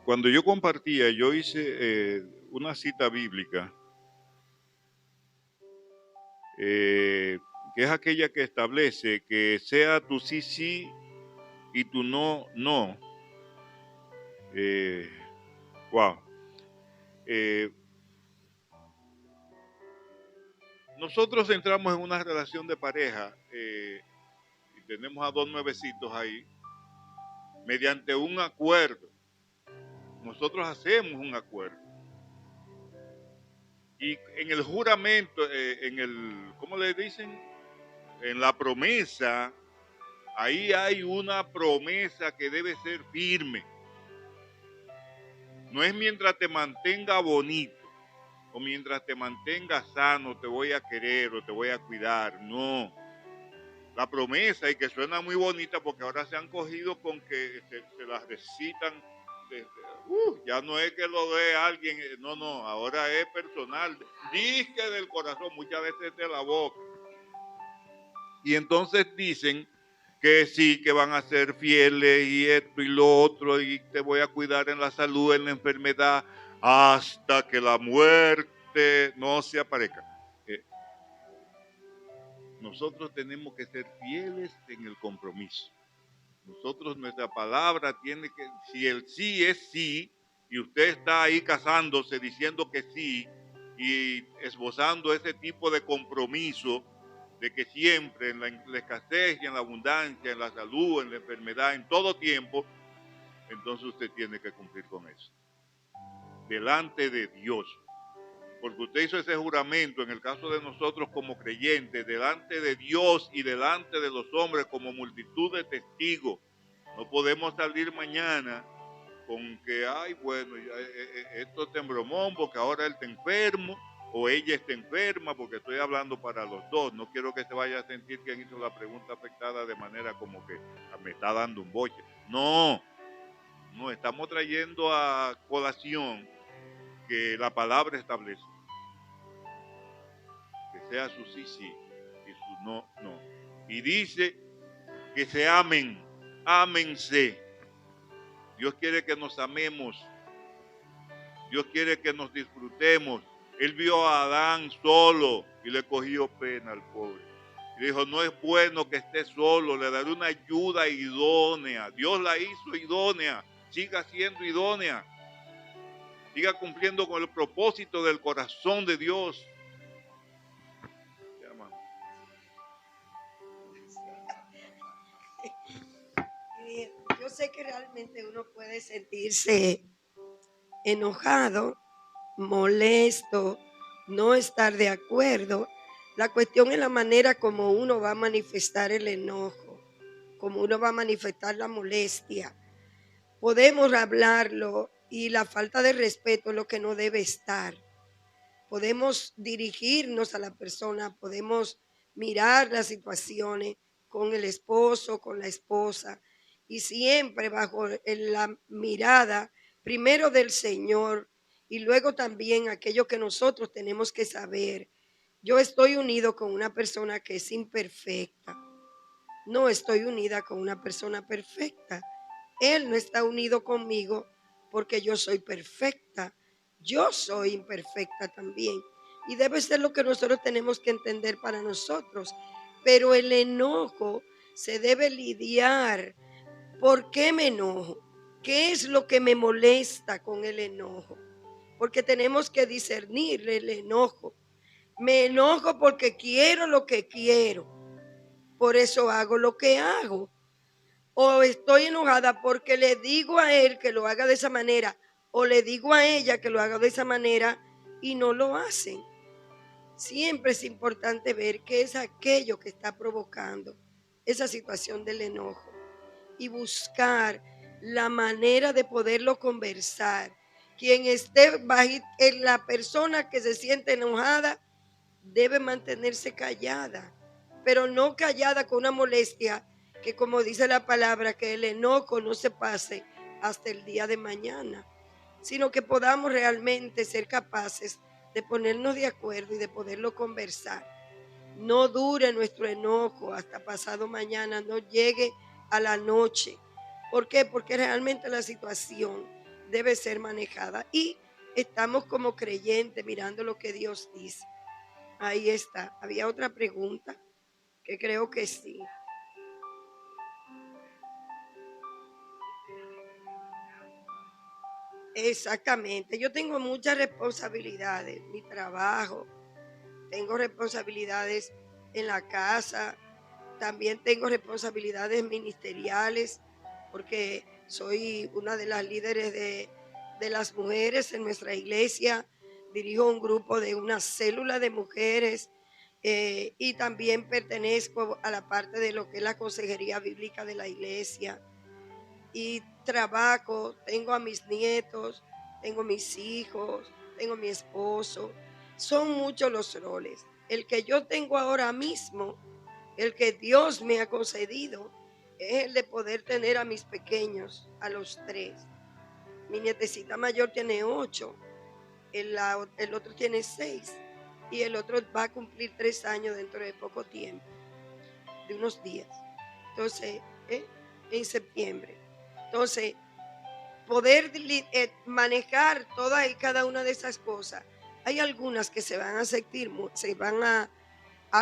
Speaker 1: Cuando yo compartía, yo hice una cita bíblica, que es aquella que establece que sea tu sí, sí y tu no, no. Wow. Nosotros entramos en una relación de pareja y tenemos a 2 nuevecitos ahí, mediante un acuerdo. Nosotros hacemos un acuerdo. Y en el juramento, ¿cómo le dicen? En la promesa, ahí hay una promesa que debe ser firme. No es mientras te mantenga bonito o mientras te mantenga sano te voy a querer o te voy a cuidar. No. La promesa, y que suena muy bonita porque ahora se han cogido con que se las recitan. Ya no es que lo dé alguien, no, ahora es personal. Dice del corazón, muchas veces de la boca. Y entonces dicen que sí, que van a ser fieles y esto y lo otro, y te voy a cuidar en la salud, en la enfermedad, hasta que la muerte no se aparezca. Nosotros tenemos que ser fieles en el compromiso. Nosotros, nuestra palabra tiene que, si el sí es sí, y usted está ahí casándose diciendo que sí, y esbozando ese tipo de compromiso, de que siempre en la escasez y en la abundancia, en la salud, en la enfermedad, en todo tiempo, entonces usted tiene que cumplir con eso. Delante de Dios. Porque usted hizo ese juramento, en el caso de nosotros como creyentes, delante de Dios y delante de los hombres como multitud de testigos. No podemos salir mañana con que, ay, bueno, esto es tembromón porque ahora él está enfermo o ella está enferma, porque estoy hablando para los dos. No quiero que se vaya a sentir quien hizo la pregunta afectada de manera como que me está dando un boche. No, no, estamos trayendo a colación que la palabra establece. Que sea su sí, sí, y su no, no. Y dice que se amen, ámense. Dios quiere que nos amemos. Dios quiere que nos disfrutemos. Él vio a Adán solo y le cogió pena al pobre. Y dijo, no es bueno que esté solo, le daré una ayuda idónea. Dios la hizo idónea, siga siendo idónea. Siga cumpliendo con el propósito del corazón de Dios.
Speaker 2: Yo sé que realmente uno puede sentirse enojado, molesto, no estar de acuerdo. La cuestión es la manera como uno va a manifestar el enojo, como uno va a manifestar la molestia. Podemos hablarlo y la falta de respeto es lo que no debe estar. Podemos dirigirnos a la persona, podemos mirar las situaciones con el esposo, con la esposa, y siempre bajo la mirada primero del Señor y luego también aquello que nosotros tenemos que saber. Yo estoy unido con una persona que es imperfecta. No estoy unida con una persona perfecta. Él no está unido conmigo porque yo soy perfecta. Yo soy imperfecta también. Y debe ser lo que nosotros tenemos que entender para nosotros. Pero el enojo se debe lidiar. ¿Por qué me enojo? ¿Qué es lo que me molesta con el enojo? Porque tenemos que discernir el enojo. Me enojo porque quiero lo que quiero. Por eso hago lo que hago. O estoy enojada porque le digo a él que lo haga de esa manera, o le digo a ella que lo haga de esa manera y no lo hacen. Siempre es importante ver qué es aquello que está provocando esa situación del enojo y buscar la manera de poderlo conversar. Quien esté bajito, la persona que se siente enojada debe mantenerse callada, pero no callada con una molestia que, como dice la palabra, que el enojo no se pase hasta el día de mañana, sino que podamos realmente ser capaces de ponernos de acuerdo y de poderlo conversar. No dure nuestro enojo hasta pasado mañana, no llegue a la noche. ¿Por qué? Porque realmente la situación debe ser manejada y estamos como creyentes mirando lo que Dios dice. Ahí está. Había otra pregunta que creo que sí. Exactamente. Yo tengo muchas responsabilidades. Mi trabajo, tengo responsabilidades en la casa, también tengo responsabilidades ministeriales, porque soy una de las líderes de las mujeres en nuestra iglesia. Dirijo un grupo de una célula de mujeres y también pertenezco a la parte de lo que es la consejería bíblica de la iglesia. Y trabajo, tengo a mis nietos, tengo mis hijos, tengo mi esposo. Son muchos los roles. El que yo tengo ahora mismo, el que Dios me ha concedido, es el de poder tener a mis pequeños, a los 3. Mi nietecita mayor tiene 8, el otro tiene 6 y el otro va a cumplir 3 años dentro de poco tiempo, de unos días. Entonces, en septiembre. Entonces, poder manejar todas y cada una de esas cosas. Hay algunas que se van a sentir, se van a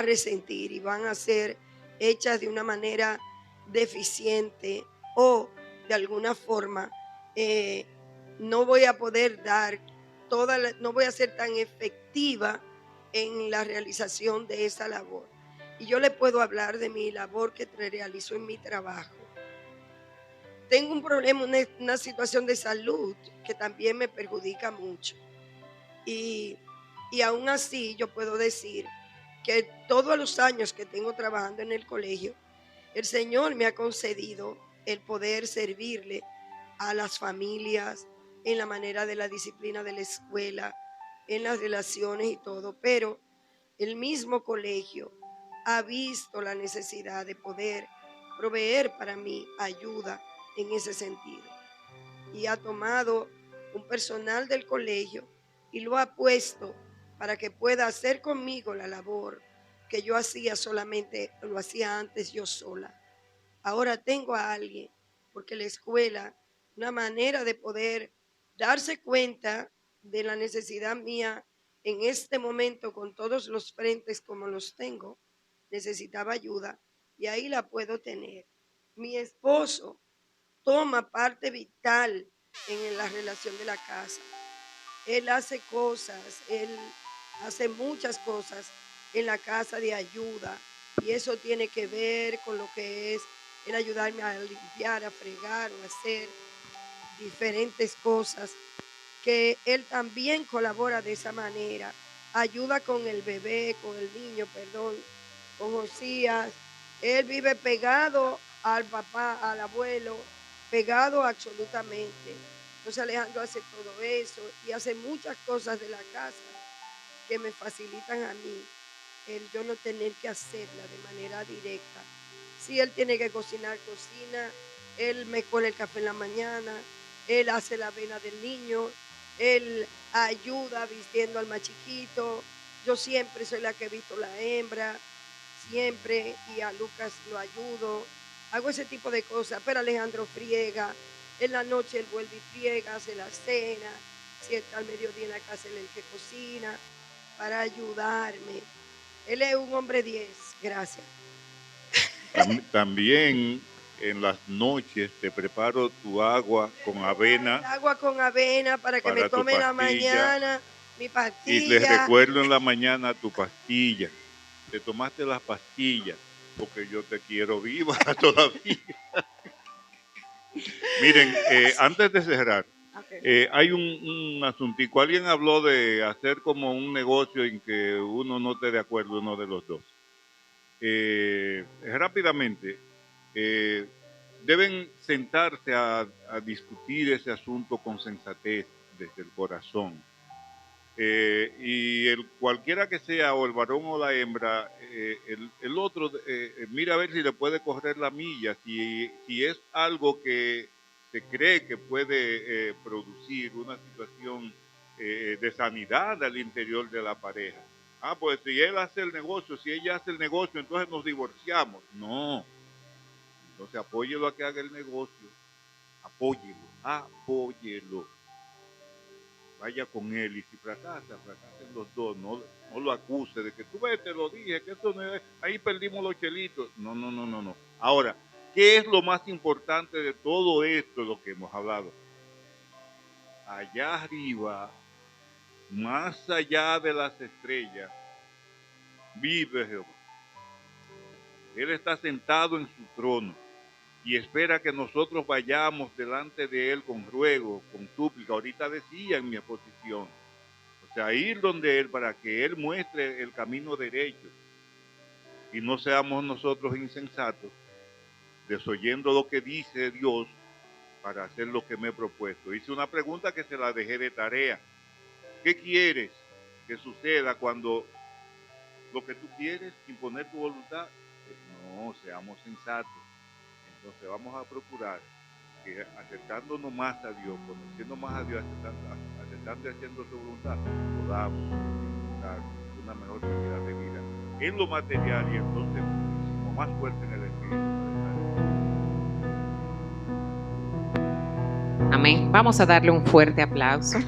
Speaker 2: resentir y van a ser hechas de una manera deficiente o de alguna forma no voy a poder dar no voy a ser tan efectiva en la realización de esa labor. Y yo le puedo hablar de mi labor que realizo en mi trabajo. Tengo un problema, una situación de salud que también me perjudica mucho. Y aún así yo puedo decir que todos los años que tengo trabajando en el colegio, el Señor me ha concedido el poder servirle a las familias en la manera de la disciplina de la escuela, en las relaciones y todo, pero el mismo colegio ha visto la necesidad de poder proveer para mí ayuda en ese sentido. Y ha tomado un personal del colegio y lo ha puesto para que pueda hacer conmigo la labor que yo hacía solamente, lo hacía antes yo sola. Ahora tengo a alguien, porque la escuela, una manera de poder darse cuenta de la necesidad mía en este momento con todos los frentes como los tengo, necesitaba ayuda y ahí la puedo tener. Mi esposo toma parte vital en la relación de la casa. Él hace cosas, él hace muchas cosas en la casa de ayuda y eso tiene que ver con lo que es el ayudarme a limpiar, a fregar o hacer diferentes cosas, que él también colabora de esa manera, ayuda con el bebé, con el niño, perdón, con Josías. Él vive pegado al papá, al abuelo, pegado absolutamente. Entonces Alejandro hace todo eso y hace muchas cosas de la casa que me facilitan a mí el yo no tener que hacerla de manera directa. Si él tiene que cocinar, cocina, él me cuela el café en la mañana, él hace la avena del niño, él ayuda vistiendo al más chiquito. Yo siempre soy la que he visto la hembra, siempre, y a Lucas lo ayudo. Hago ese tipo de cosas, pero Alejandro friega. En la noche él vuelve y friega, hace la cena. Si está al mediodía en la casa, él es el que cocina para ayudarme. Él es un hombre 10, gracias.
Speaker 1: También en las noches te preparo tu agua con avena.
Speaker 2: Agua con avena para que me tome en la mañana mi pastilla.
Speaker 1: Y les recuerdo en la mañana tu pastilla. Te tomaste las pastillas porque yo te quiero viva todavía. Miren, antes de cerrar, hay un asuntico. Alguien habló de hacer como un negocio en que uno no esté de acuerdo uno de los dos. Rápidamente, deben sentarse a discutir ese asunto con sensatez desde el corazón. Y cualquiera que sea, o el varón o la hembra, el otro mira a ver si le puede correr la milla, si es algo que se cree que puede producir una situación de sanidad al interior de la pareja. Pues si él hace el negocio, si ella hace el negocio, entonces nos divorciamos. No. Entonces apóyelo a que haga el negocio. Apóyelo. Vaya con él, y si fracasen los dos, no lo acuse de que tú ves, te lo dije, que esto no es, ahí perdimos los chelitos. No. Ahora, ¿qué es lo más importante de todo esto, lo que hemos hablado? Allá arriba, más allá de las estrellas, vive Jehová. Él está sentado en su trono y espera que nosotros vayamos delante de Él con ruego, con súplica. Ahorita decía en mi exposición, o sea, ir donde Él para que Él muestre el camino derecho y no seamos nosotros insensatos, desoyendo lo que dice Dios para hacer lo que me he propuesto. Hice una pregunta que se la dejé de tarea. ¿Qué quieres que suceda cuando lo que tú quieres, imponer tu voluntad? No, seamos sensatos. Entonces vamos a procurar que acercándonos más a Dios, conociendo más a Dios, acercando y haciendo su voluntad, podamos dar una mejor calidad de vida en lo material y entonces muchísimo más fuerte en el espíritu.
Speaker 3: Amén. Vamos a darle un fuerte aplauso.